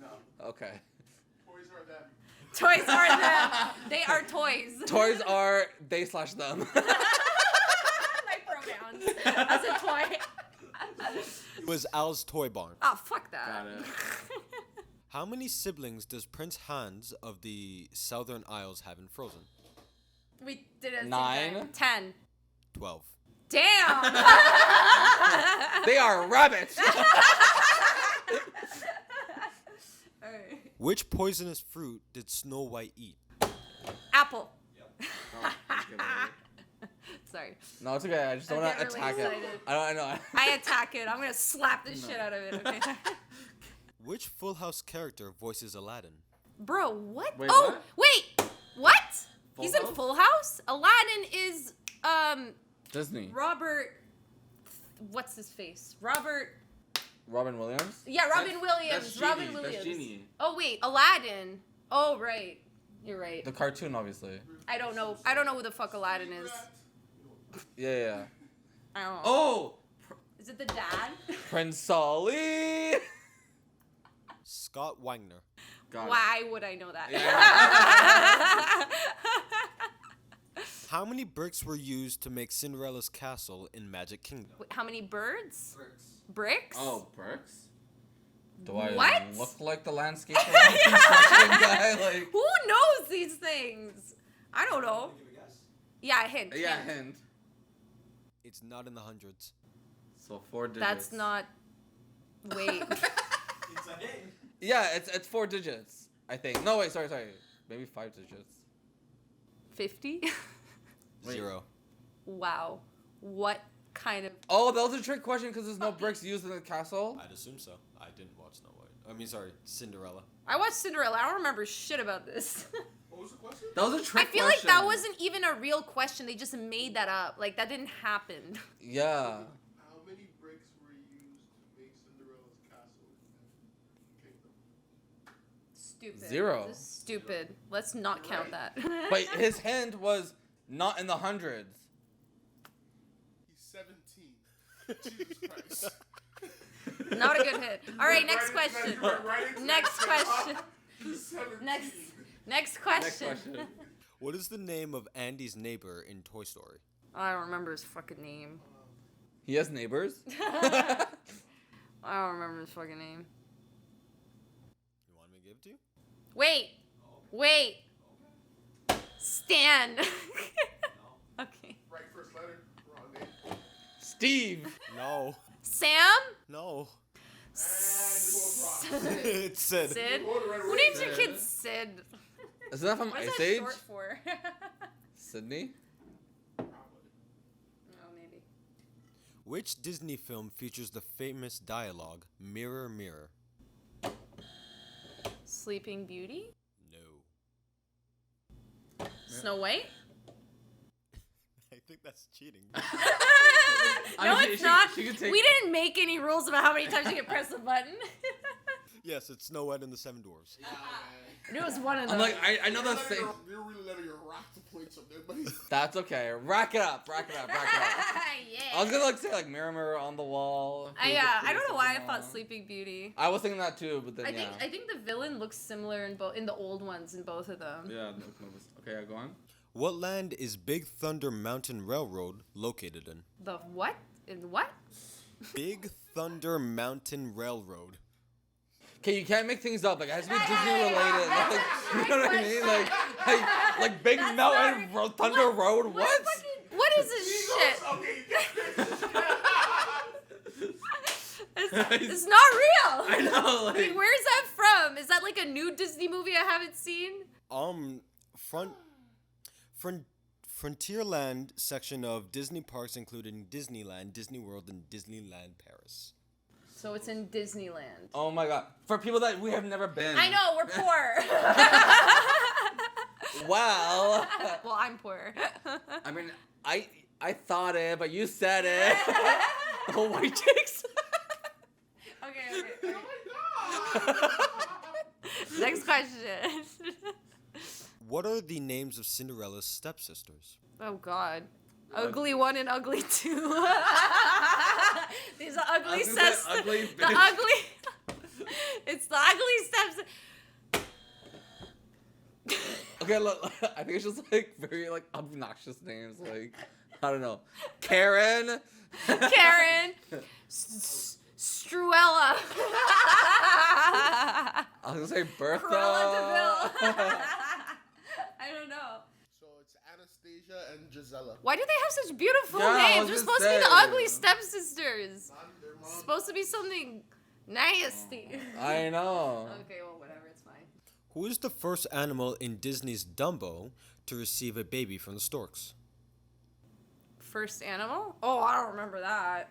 No. Okay. Toys are them. Toys are them. They are toys. Toys are they/them. My pronouns as a toy. It was Al's Toy Barn. Oh, fuck that. Got it. How many siblings does Prince Hans of the Southern Isles have in Frozen? We did it. 9. 10. 12. Damn. They are rabbits. Alright. Which poisonous fruit did Snow White eat? Apple. Oh, Sorry. no, it's okay. I just don't I want to get really attack it. excited. I know. I attack it. I'm gonna slap the shit out of it. Okay. Which Full House character voices Aladdin? Bro, what? Wait, oh, what? wait. What? Full He's in House? Full House? Aladdin is Disney. Robert. What's his face? Robin Williams? Yeah, Robin Williams. That's Robin Genie. Williams. That's Genie. Oh wait, Aladdin. Oh right. You're right. The cartoon, obviously. I don't know who the fuck Aladdin is. Yeah. I don't know. Oh! Is it the dad? Prince Sully! Scott Wagner. Got it. Why would I know that? How many bricks were used to make Cinderella's castle in Magic Kingdom? Wait, how many birds? Bricks. Oh, bricks? Do I What? look like the landscape construction guy? Like, Who knows these things? I don't know. Yeah, hint. yeah, hint. It's not in the hundreds. So 4 digits. That's not. Wait. Yeah, it's 4 digits, I think. No, wait, sorry. Maybe 5 digits. 50? Wait. 0. Wow. What kind of. Oh, that was a trick question because there's no bricks used in the castle. I'd assume so. I didn't watch Snow White. Cinderella. I watched Cinderella. I don't remember shit about this. What was the question? That was a trick I feel question. like that wasn't even a real question. They just made that up. Like, that didn't happen. Yeah. How many bricks were used to make Cinderella's castle in Kingdom? Stupid. 0. This is stupid. Let's not count that. But his hint was not in the hundreds. He's 17. Jesus Christ. Not a good hit. All right, next Right- question. right into Next that. question. He's 17. Next Next question. question. What is the name of Andy's neighbor in Toy Story? I don't remember his fucking name. He has neighbors? I don't remember his fucking name. You want me to give it to you? Wait. Stan. Okay. Right first letter. Wrong name. Steve. No. Sam? No. And you're both wrong. It's Sid. Sid? You're going the right Who way. names your kid Sid? Isn't that from What's Ice that Age? short for? Sydney? Probably. Oh, maybe. Which Disney film features the famous dialogue, Mirror, Mirror? Sleeping Beauty? No. Snow White? I think that's cheating. No, I mean, it's not. she could take- We didn't make any rules about how many times you can press the button. Yes, it's Snow White and the Seven Dwarfs. I knew it was one of them. I'm like, I know that's You're same. really letting your rock the points up there, buddy. That's okay. Rack it up. Yeah. I was gonna say like mirror, mirror on the wall. I don't know why I thought Sleeping Beauty. I was thinking that too, but then I think the villain looks similar in the old ones in both of them. Yeah. Okay, go on. What land is Big Thunder Mountain Railroad located in? The what? In what? Big Thunder Mountain Railroad. Okay, you can't make things up. Like, it has to be Disney related. Like, you know what I mean? Like Big That's Mountain Thunder Road. What? What is this shit? It's not real. I know. Like, Wait, where's that from? Is that like a new Disney movie I haven't seen? Frontierland section of Disney parks including Disneyland, Disney World, and Disneyland Paris. So it's in Disneyland. oh my God. For people that we have never been. I know, we're poor. Well, Well, I'm poor. I mean, I thought it, but you said it. Oh, white chicks. Okay. Next question. What are the names of Cinderella's stepsisters? Oh God. Ugly 1 and ugly 2. These are ugly steps. Ugly The bitch. ugly. It's the ugly steps. Okay, look, I think it's just like very like obnoxious names. Like, I don't know. Karen. Karen. Struella. I was gonna say Bertha. Cruella DeVille. I don't know. So it's Anastasia and Gisela. Why do they have such beautiful Yeah, I names? was They're gonna supposed to be the say. ugly stepsisters. Their mom. It's supposed to be something nasty. I know. Okay, well, whatever. It's fine. Who is the first animal in Disney's Dumbo to receive a baby from the storks? First animal? Oh, I don't remember that.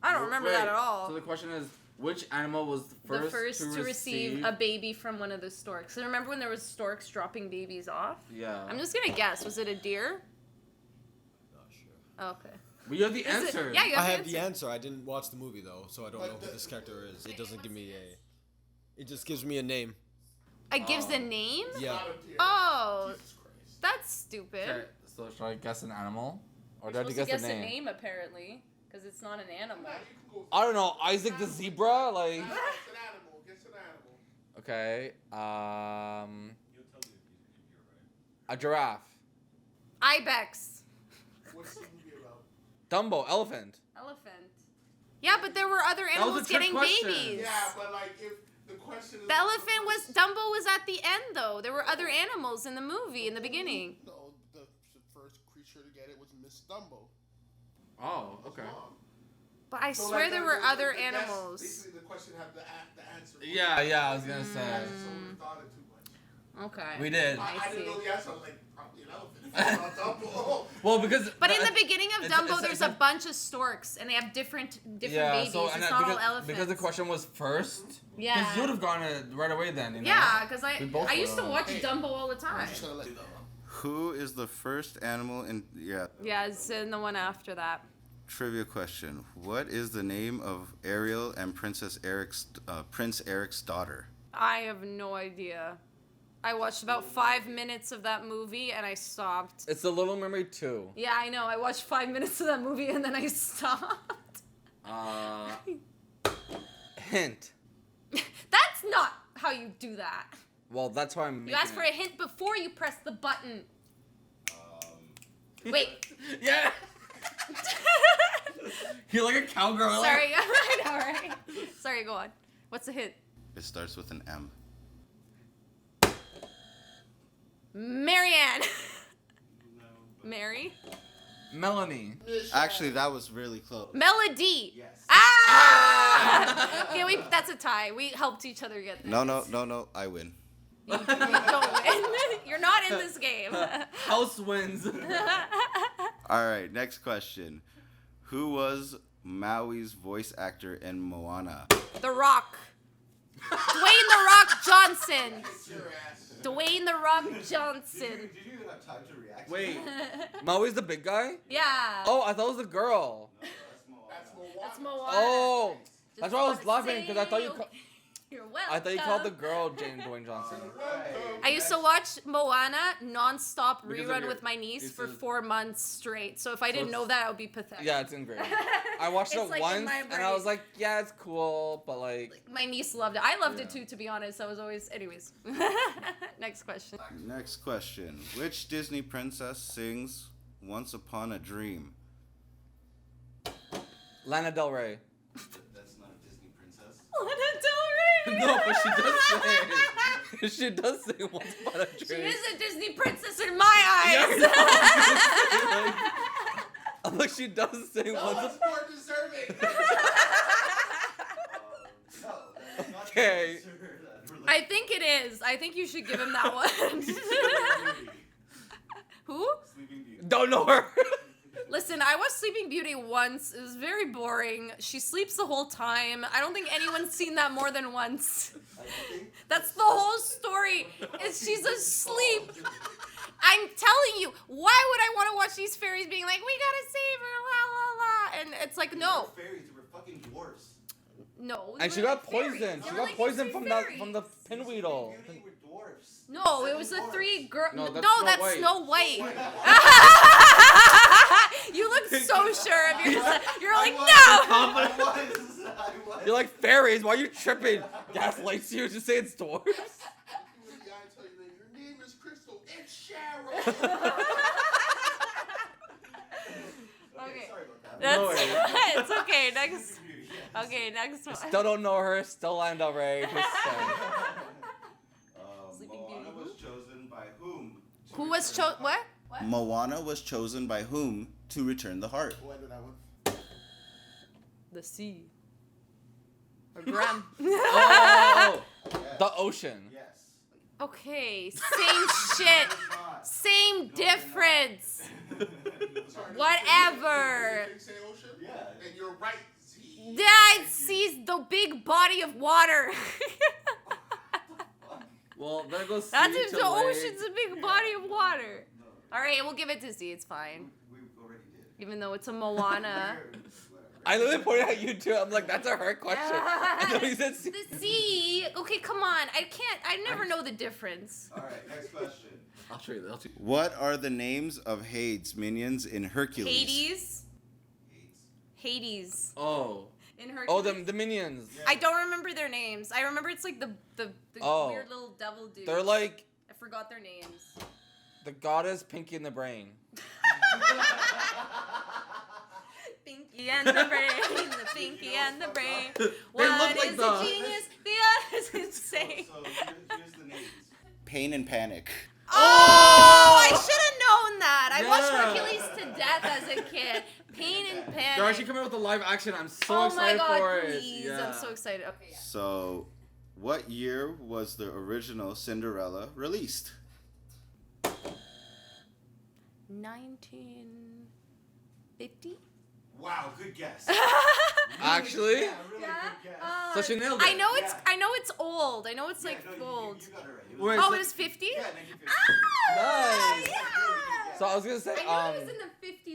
I don't remember that Wait, at all. So the question is, which animal was the The first to receive a baby from one of the storks. So remember when there was storks dropping babies off? Yeah. I'm just gonna guess. Was it a deer? Not sure. Oh, okay. But you have the Is it- answer. yeah, you I have have the the answer. answer. I didn't watch the movie though, so I don't know who this character is. It doesn't give me a. It just gives me a name. It gives the name? Yeah. Not a deer. Oh, Jesus Christ. that's stupid. Okay, so should I guess an animal? Or You're did I supposed guess to the guess name? a name apparently, because it's not an animal. Nah, you can go. I don't know. Isaac the zebra? Like. Guess an animal. Guess an animal. Okay. A giraffe. Ibex. What's the movie about? Dumbo. Elephant. Elephant. Yeah, but there were other was a animals trick getting question. babies. Yeah, but like if the question is. The elephant was Dumbo was at the end though. There were other animals in the movie in the beginning. No, the first creature to get it was Miss Dumbo. Oh, okay. Mom. But I So, swear like, there the- were the- other the guess- animals. Basically, the question had the answer. Yeah, I was gonna say. So we thought it too much. Okay. We did. I see. didn't know the answer. I was like, probably an elephant. It's not Dumbo. Well, because. But in the beginning of it's- Dumbo, it's- there's it's a bunch of storks, and they have different Yeah, babies. so It's and not because, all elephants. because the question was first. Yeah. Because you would have gone it right away then, you know? Yeah, because We both I used to were. watch Dumbo all the time. I'm just gonna let you know. Who is the first animal in Yeah, it's in the one after that. trivia question? What is the name of Ariel and Prince Eric's daughter? I have no idea. I watched about 5 minutes of that movie and I stopped. It's The Little Mermaid 2. Yeah, I know. I watched 5 minutes of that movie and then I stopped. Hint. That's not how you do that. Well, that's why I'm making You ask for it. a hint before you press the button. Wait. Yeah! You're like a cowgirl. Sorry. I know, right? Sorry, go on. What's the hint? It starts with an M. Marianne. Mary. Melanie. Actually, that was really close. Melody. Yes. Ah! Okay, that's a tie. We helped each other get this. No. I win. You don't win. You're not in this game. House wins. All right, next question. Who was Maui's voice actor in Moana? The Rock. Dwayne The Rock Johnson. Your ass. Dwayne The Rock Johnson. Did you even have time to react? Wait. Maui's the big guy? Yeah. Oh, I thought it was the girl. That's Moana. That's Moana. Oh. Just That's why I was wanna laughing, because I thought you... say- You're welcome. I thought you called the girl Jane Dwayne Johnson. I used to watch Moana nonstop Because of rerun your- with my niece it's for a- 4 months straight. So if I didn't it's- know that, I would be pathetic. Yeah, it's in grade. I watched It's it like in once, my and I brain. was like, yeah, it's cool, but like, My niece loved it. I loved it Yeah. too, to be honest. I was always, anyways. Next question. Next question. Which Disney princess sings Once Upon a Dream? Lana Del Rey. That's not a Disney princess. Lana Del Rey. No, but she does sing. She does sing Once Upon a Dream. She is a Disney princess in my eyes. Like she does sing No Once one's Upon. more deserving. Okay. I think it is. I think you should give him that one. Who? Don't know her. Listen, I watched Sleeping Beauty once. It was very boring. She sleeps the whole time. I don't think anyone's seen that more than once. That's the whole story. Is she's asleep. I'm telling you, why would I want to watch these fairies being like, we gotta save her, la la la, and it's like, no, Fairies were fucking dwarfs. no. And they she were got like fairies. poisoned. They She were got like poisoned insane from the fairies. pinwheel. They were dwarfs. No, it was the three girls. No, No, that's that's Snow Snow White. You look so sure of yourself. You're like, no. I was. You're like fairies. Why are you tripping? Gaslights you. Just say it's dwarves. You in the eye and tell you that your name is Crystal. It's Cheryl. Okay. Sorry about that. That's, No worries. it's okay. Next. Okay, next one. Still don't know her. Still Lana Del Rey. Just saying. Sleeping Moana Beauty, was chosen by whom? Who was chosen? What? Moana was chosen by whom to return the heart? Oh, I know that one. The sea. Or Graham. Oh, the ocean. Yes. Okay, same shit. Same difference. Whatever. Big Say Ocean? Yeah. And you're right, Z. Dad sees the big body of water. Well, there goes. That's sea if to the lake. ocean's a big body of water. All right, we'll give it to Z. It's fine. We already did. Even though it's a Moana. I literally pointed at you too. I'm like, that's a hard question. And then he said sea. The sea. Okay, come on. I never know the difference. All right, next question. I'll show you. I'll show you. What are the names of Hades' minions in Hercules? Hades. Oh. In Hercules. Oh, the minions. I don't remember their names. I remember it's like the Oh. weird little devil dude. They're like I forgot their names. the goddess Pinky in the Brain. Pinky and the brain, the pinky and the brain. One look like is the- a genius, the other is insane. So here's the names. Pain and Panic. Oh, I should have known that. I watched Yeah. Hercules to death as a kid. Pain and Panic. They're actually coming out with a live action. I'm so Oh my excited god, for it. please. Yeah. I'm so excited. Okay. Yeah. So, what year was the original Cinderella released? 1950? Wow, good guess. Actually? Yeah, really good guess. So she nailed it. I know it's Yeah. I know it's old. I know it's like no, old. You got it right. It Wait, was, Oh, so- it was 50? yeah, 1950. Ah, Nice. yeah. So I was gonna say, I knew it was in the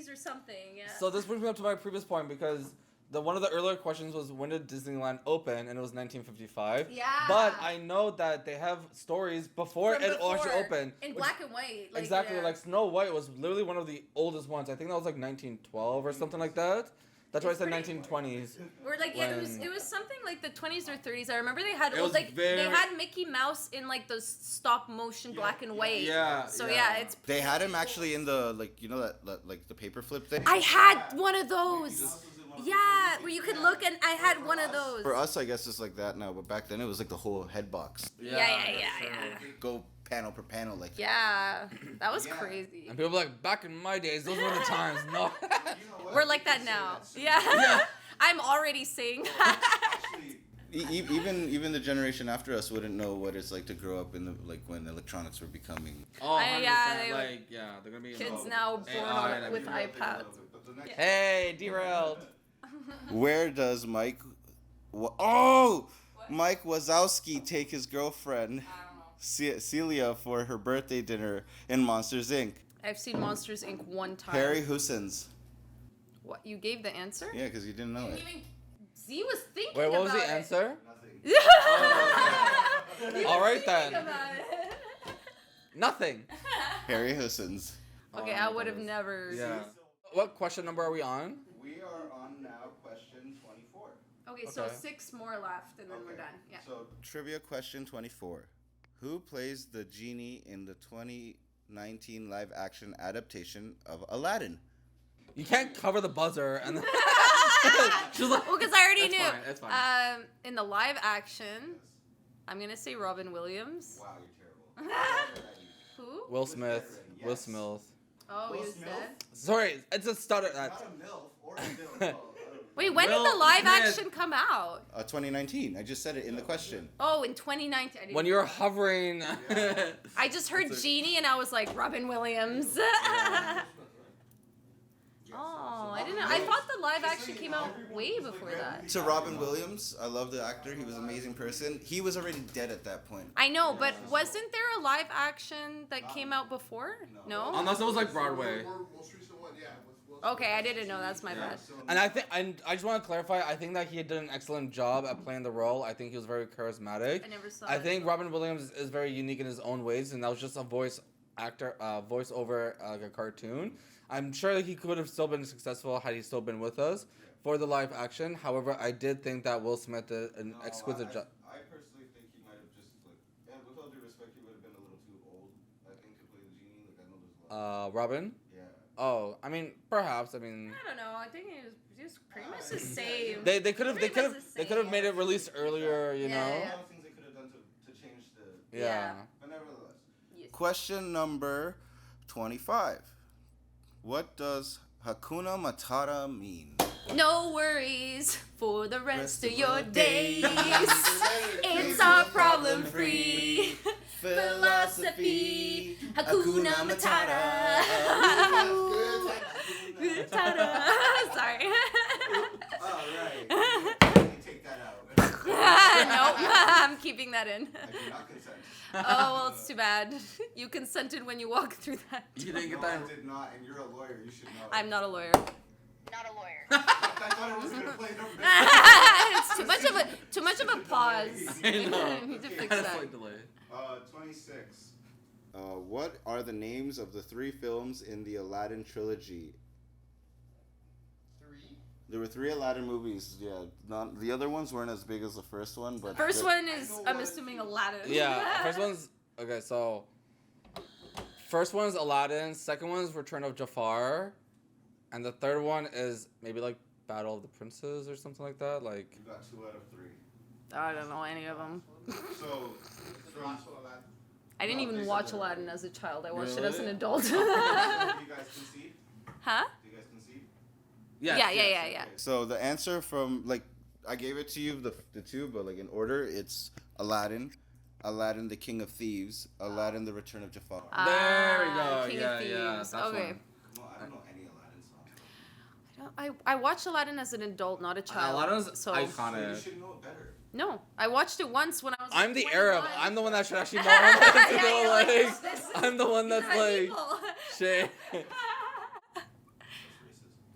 50s or something. Yeah. so this brings me up to my previous point because one of the earlier questions was when did Disneyland open, and it was 1955. Yeah. But I know that they have stories before From it actually before, opened. in which- black and white. Like, exactly, yeah. like Snow White was literally one of the oldest ones. I think that was like 1912 or something like that. That's why I It's said pretty- 1920s. Or like yeah, when- it was something like the 20s or 30s. I remember they had It was like very- they had Mickey Mouse in like those stop motion black and white. Yeah. So yeah, it's. They had him actually in the like that like the paper flip thing. I had one of those. Yeah, where you could look and I had one of those. For us, I guess it's like that now, but back then it was like the whole head box. Yeah. Go panel per panel like. Yeah, that was Yeah. crazy. And people were like, back in my days, those were the times. No. We're like that now. Yeah. I'm already saying that. Even the generation after us wouldn't know what it's like to grow up in the like when electronics were becoming. Oh, Yeah, 100%, they- like, yeah, they're gonna be Kids involved. now born AI and with everything. iPads. Hey, derailed. Where does Mike Wazowski take his girlfriend Celia for her birthday dinner in Monsters Inc? I've seen Monsters Inc. one time. Harry Hussins. What, you gave the answer? Yeah, because you didn't know it. Z was thinking Wait, what was about the it. answer? Nothing. All right then. Think about it. Nothing. Harry Hussins. Okay, I would have never. Yeah. What question number are we on? We are on now question 24. Okay, so Okay. 6 more left, and then we're done. Yeah. So, trivia question 24. Who plays the genie in the 2019 live action adaptation of Aladdin? You can't cover the buzzer and then. She's like, Well, because I already It's knew. fine, it's fine. In the live action, I'm gonna say Robin Williams. Wow, you're terrible. Who? Will Smith. Yes. Will Smith. Oh, Will he was Smith? dead. Sorry, it's a stutter. Not a MILF or a MILF. Wait, when Will did the live Smith. action come out? 2019. I just said it in the question. Oh, in 2019. I didn't When know you're that. hovering. I just heard Genie and I was like, Robin Williams. Oh, I didn't know. I thought the live action came out way before that. To Robin Williams, I love the actor. He was an amazing person. He was already dead at that point. I know, but wasn't there a live action that came out before? No? Unless it was like Broadway. Most recent one, yeah. was Will Okay, I didn't know. That's my bad. And I just want to clarify, I think that he did an excellent job at playing the role. I think he was very charismatic. I never saw I it. think Robin Williams is very unique in his own ways, and that was just a voice over like a cartoon. I'm sure that he could have still been successful had he still been with us for the live action. However, I did think that Will Smith did an exquisite job. I personally think he might have just, like, and with all due respect, he would have been a little too old, I think, to play the genie. Like, I know there's a lot. Robin? Yeah. Oh, I mean, perhaps. I mean, I don't know. I think it was pretty much the same. they could have Pretty much the made it released earlier, you Yeah, know. A yeah. lot of things they could have done to change the. Yeah. But nevertheless. Yes. Question number 25. What does Hakuna Matata mean? No worries for the rest of your days. It's our problem free philosophy. Hakuna Matata. Matata. Sorry. All right. Take that out. Nope, I'm keeping that in. I do not consent. Oh, well, it's too bad. You consented when you walked through that. You didn't get No, that. I did not, and you're a lawyer. You should know. I'm not a lawyer. Not a lawyer. I thought it was gonna play the It's too much of a pause. I know. You need to Okay. fix Kind of that. slight delay. 26. What are the names of the 3 films in the Aladdin trilogy? 3. There were 3 Aladdin movies. Yeah, the other ones weren't as big as the first one, but First one is, I'm assuming, Aladdin. Yeah, first one's okay. So, first one is Aladdin. Second one is Return of Jafar, and the third one is maybe like Battle of the Princes or something like that. Like, you got 2 out of 3. I don't know any of them. So, from I didn't even watch Aladdin as a child. I watched it as an Really? adult. do you guys concede? Huh? Do you guys concede? Yeah. So the answer from, like, I gave it to you the 2, but like in order, it's Aladdin, Aladdin the King of Thieves, Aladdin the Return of Jafar. There we go. King Yeah, of Thieves. yeah, that's Okay. one. No, I don't know any Aladdin songs. I watched Aladdin as an adult, not a child. Aladdin's so iconic. You should know it better. No, I watched it once when I was. I'm the 21. Arab. I'm the one that should actually know. You Yeah, know, you're like, like, this- I'm the one that's These are like, evil. shit.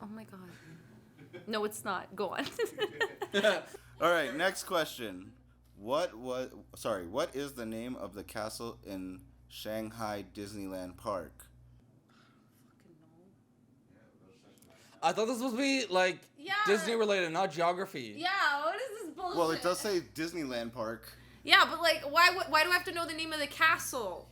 Oh my god. No, it's not. Go on. All right, next question. What is the name of the castle in Shanghai Disneyland Park? I thought this was supposed to be like Yeah. Disney related, not geography. Yeah, what is this bullshit? Well, it does say Disneyland Park. Yeah, but like, why do I have to know the name of the castle?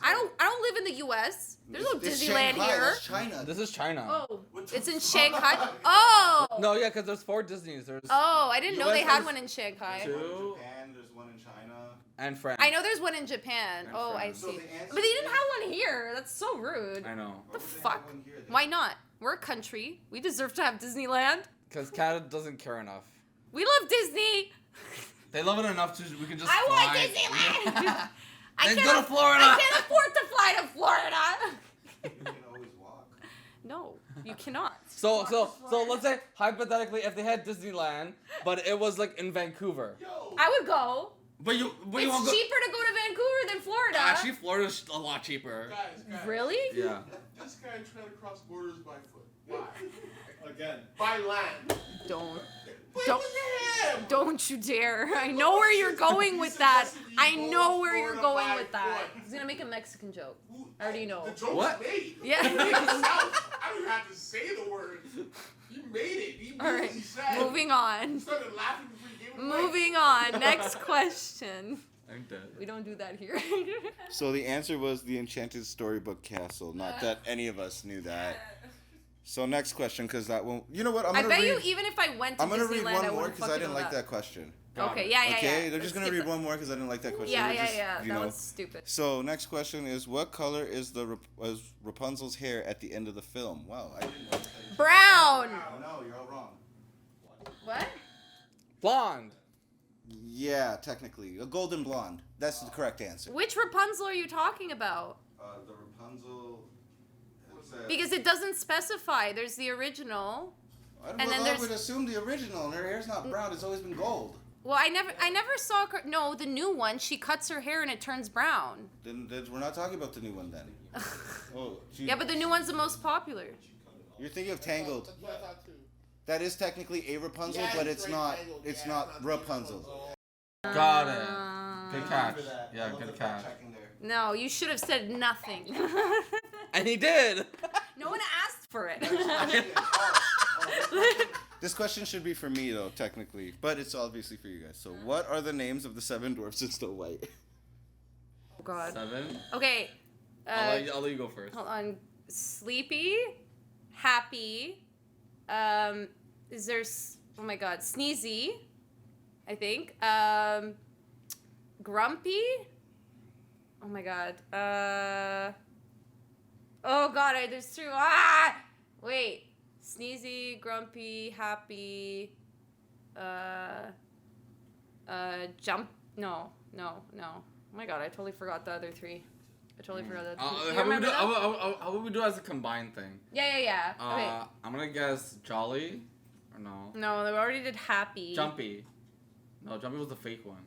I don't live in the U.S. There's no It's Disneyland Shanghai, here. That's China. This is China. Oh, What the it's in fuck? Shanghai. Oh. No, yeah, because there's 4 Disneys. There's Oh, I didn't know they US had has one in Shanghai. two. There's one in Japan, there's one in China. and France. I know there's one in Japan. And Oh, I France. So see. the answer But they didn't is- have one here. That's so rude. I know. Why The would they have fuck? one here then? Why not? We're a country. We deserve to have Disneyland. Because Canada doesn't care enough. We love Disney. They love it enough to we can just I want fly. Disneyland. Then go to Florida. I can't afford to fly to Florida. You can always walk. No, you cannot. So let's say hypothetically if they had Disneyland, but it was like in Vancouver. I would go. But you It's won't go. cheaper to go to Vancouver than Florida. Actually, Florida's a lot cheaper. Guys. Really? Yeah. This guy trying to cross borders by foot. Why? Again. By land. Don't. Don't you dare. I know where you're going with that. I know where you're going with that. He's going to make a Mexican joke. I already know. The joke What? was made. Yeah. I don't even have to say the word. He made it. He All right. said. Moving on. He started laughing before he gave it away. Moving on. Next question. I'm dead. We don't do that here. So the answer was the Enchanted Storybook Castle. Not that any of us knew that. So next question, because that won't. You know what? I bet you even if I went to I'm gonna Disneyland, read I one more wouldn't because I fucking didn't know like that question. Okay, yeah. Okay, they're Let's just gonna skip read it. one more because I didn't like that question. Yeah. You That know. was stupid. So next question is, what color is was Rapunzel's hair at the end of the film? Wow, I didn't know. Brown. Oh, no, you're all wrong. What? Blonde. Yeah, technically, a golden blonde. That's the correct answer. Which Rapunzel are you talking about? The Rapunzel. Because it doesn't specify. There's the original. I then would assume the original. Her hair's not brown. It's always been gold. Well, I never saw her. No, the new one. She cuts her hair and it turns brown. Then we're not talking about the new one then. Yeah, but the new one's the most popular. You're thinking of Tangled. That's what I thought too. That is technically a Rapunzel, Yeah, but it's it's very not. Tangled. It's Yeah, not it's not Rapunzel. Got it. Good catch. Yeah, good catch. No, you should have said nothing. And he did. No one asked for it. This question should be for me though, technically, but it's obviously for you guys. So, what are the names of the 7 dwarfs in Snow White? Oh God. 7. Okay. I'll let you go first. Hold on. Sleepy, happy. Is there? Oh my God. Sneezy. I think. Grumpy. Oh my God. Oh God. There's 2. Wait. Sneezy, grumpy, happy. Jump. No. Oh my God. I totally forgot the other 3. I totally forgot that. Do you remember that? How would we do it as a combined thing? Yeah. Okay. I'm gonna guess Jolly, or no? No, they already did happy. Jumpy. No, Jumpy was the fake one.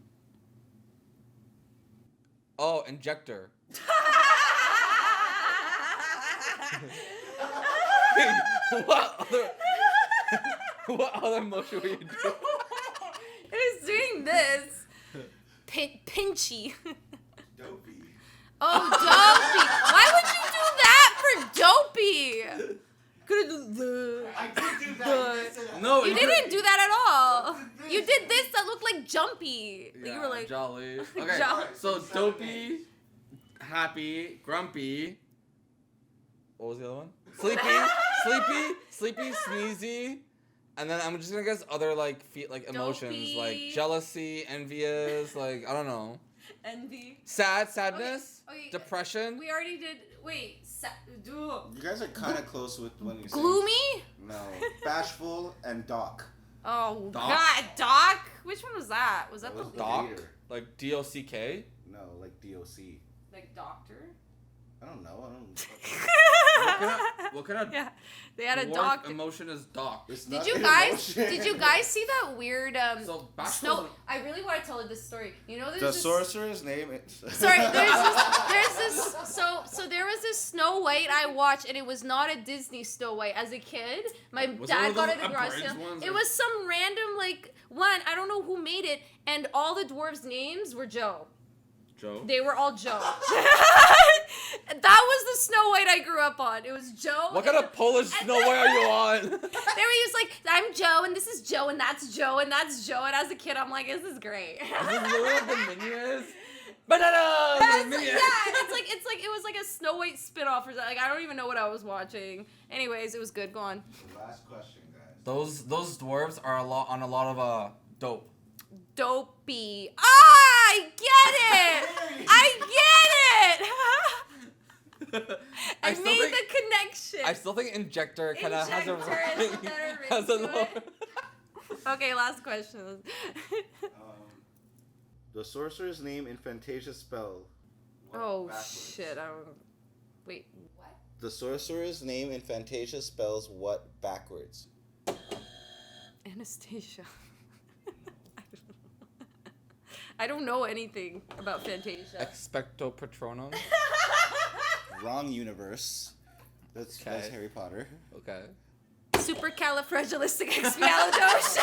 Oh, Injector. What other motion were you doing? It was doing this. Pinchy. Dopey. Oh, Dopey. Why would you do that for Dopey? Could have done I did do that. No, You didn't do that at all. You did this that looked like Jumpy. Yeah, You were like, Jolly. Okay, Jolly. so Dopey, Happy, Grumpy. What was the other one? Sleepy, Sneezy. And then I'm just gonna guess other like emotions Dopey. like jealousy, envious, like I don't know. envy. Sadness, Okay, depression. We already did. Wait. You guys are kind of close with when you say. Gloomy? No, bashful and Doc. Oh, Doc? God. Doc? Which one was that? Was that That was the. Doc, Hater. like DOCK. No, like DOC. Like doctor? I don't know. What kind of Yeah. They had a dwarf doc. emotion is Doc? It's Did not you an guys emotion. see that weird So Bashful. snow? I really want to tell this story. You know, there's The this. sorcerer's name is. Sorry, there's this. So there was this Snow White I watched, and it was not a Disney Snow White. As a kid, my Was it dad one of got those it at the garage sale. abridged ones, It or- was some random like one. I don't know who made it, and all the dwarves' names were Joe. Joe. They were all Joe. That was the Snow White I grew up on. It was Joe. What kind of Polish Snow White are you on? They were just like, I'm Joe, and this is Joe, and that's Joe, and that's Joe. And as a kid, I'm like, this is great. Is this literally what the menu is? Banana! Yeah, and it's like it was like a Snow White spinoff or something. Like I don't even know what I was watching. Anyways, it was good. Go on. Last question, guys. Those dwarves are on a lot of dope. Dopey. I get it. I still made think- the connection. I still think Injector kind of has a Injector is better has a ring to lower. it. Okay, last question. The sorcerer's name in Fantasia's spell. Oh backwards? shit! I don't. Wait. What? The sorcerer's name in Fantasia spells what backwards? Anastasia. I don't know anything about Fantasia. Expecto Patronum. Wrong universe. That's Okay. Harry Potter. Okay. Supercalifragilisticexpialidocious.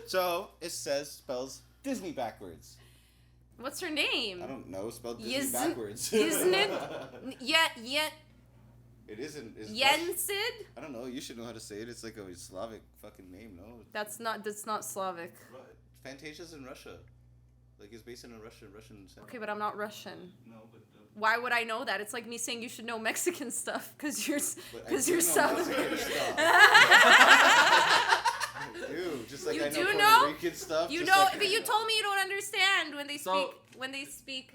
So it spells Disney backwards. What's her name? I don't know. Spelled Disney backwards. Isn't it? Yeah. It isn't. It's Yensid? I don't know. You should know how to say it. It's like a Slavic fucking name. No. That's not Slavic. Fantasia's in Russia. Like it's based in a Russian. Okay, but I'm not Russian. No, but. Why would I know that? It's like me saying you should know Mexican stuff because you're Southern. Just like You I do know know? Puerto Rican stuff. You just know, like but you told me you don't understand when they So- speak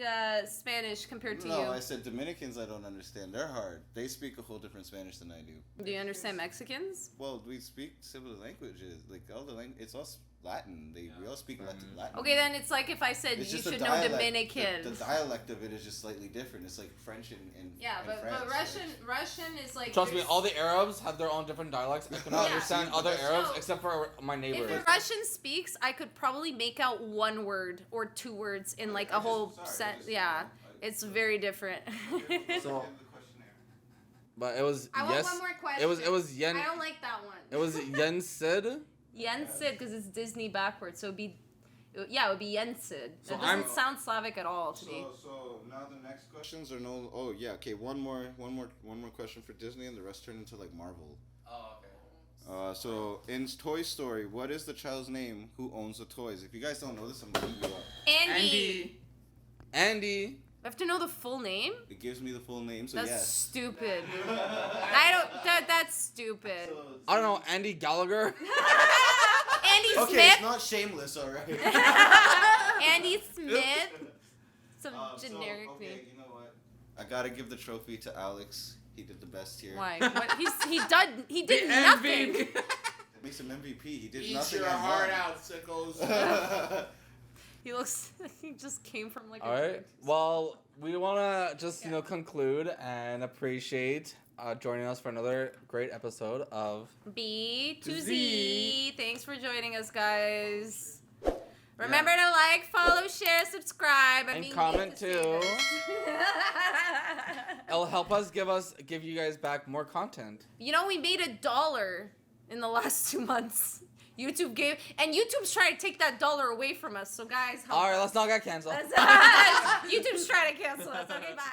Spanish compared to No, you. I said Dominicans I don't understand. They're hard. They speak a whole different Spanish than I do. Do you understand Mexicans? Well, we speak similar languages. Like all the it's all Latin. We all speak Latin. Okay, then it's like if I said It's you just should the know dialect. Dominican. The dialect of it is just slightly different. It's like French and Yeah, and but France, Russian is like. Trust me, all the Arabs have their own different dialects. I cannot Yeah. understand See, other that's- Arabs No. except for my If neighbors. a Russian speaks, I could probably make out one word or two words in like a whole set. Yeah, it's very different. So, but it was I want yes. one more question. It was yen. I don't like that one. It was Yensid. Yensid because it's Disney backwards, so it would be Yensid. So That doesn't I'm- sound Slavic at all to me. So now the next questions are no. Oh yeah, okay. One more question for Disney, and the rest turn into like Marvel. Oh, okay. So in Toy Story, what is the child's name who owns the toys? If you guys don't know this, I'm gonna give you up. Andy. I have to know the full name? It gives me the full name, so That's yes. stupid. That's stupid. I don't know, Andy Gallagher. Andy Okay, Smith? it's not shameless, all right. Andy Smith? Some generic okay, name. you know what? I gotta give the trophy to Alex. He did the best here. Why? What? He did nothing. That makes him MVP. He did Eat nothing. your and heart won. out, sickos. He looks like he just came from like All a right. Well, we want to just conclude and appreciate joining us for another great episode of B to Z. Z. Thanks for joining us, guys. Remember to like, follow, share, subscribe. And we comment need to say too. this. It'll help us give you guys back more content. You know, we made $1 in the last 2 months. YouTube's trying to take that $1 away from us. So guys, help All right, us. let's not get canceled. YouTube's trying to cancel us. Okay, bye.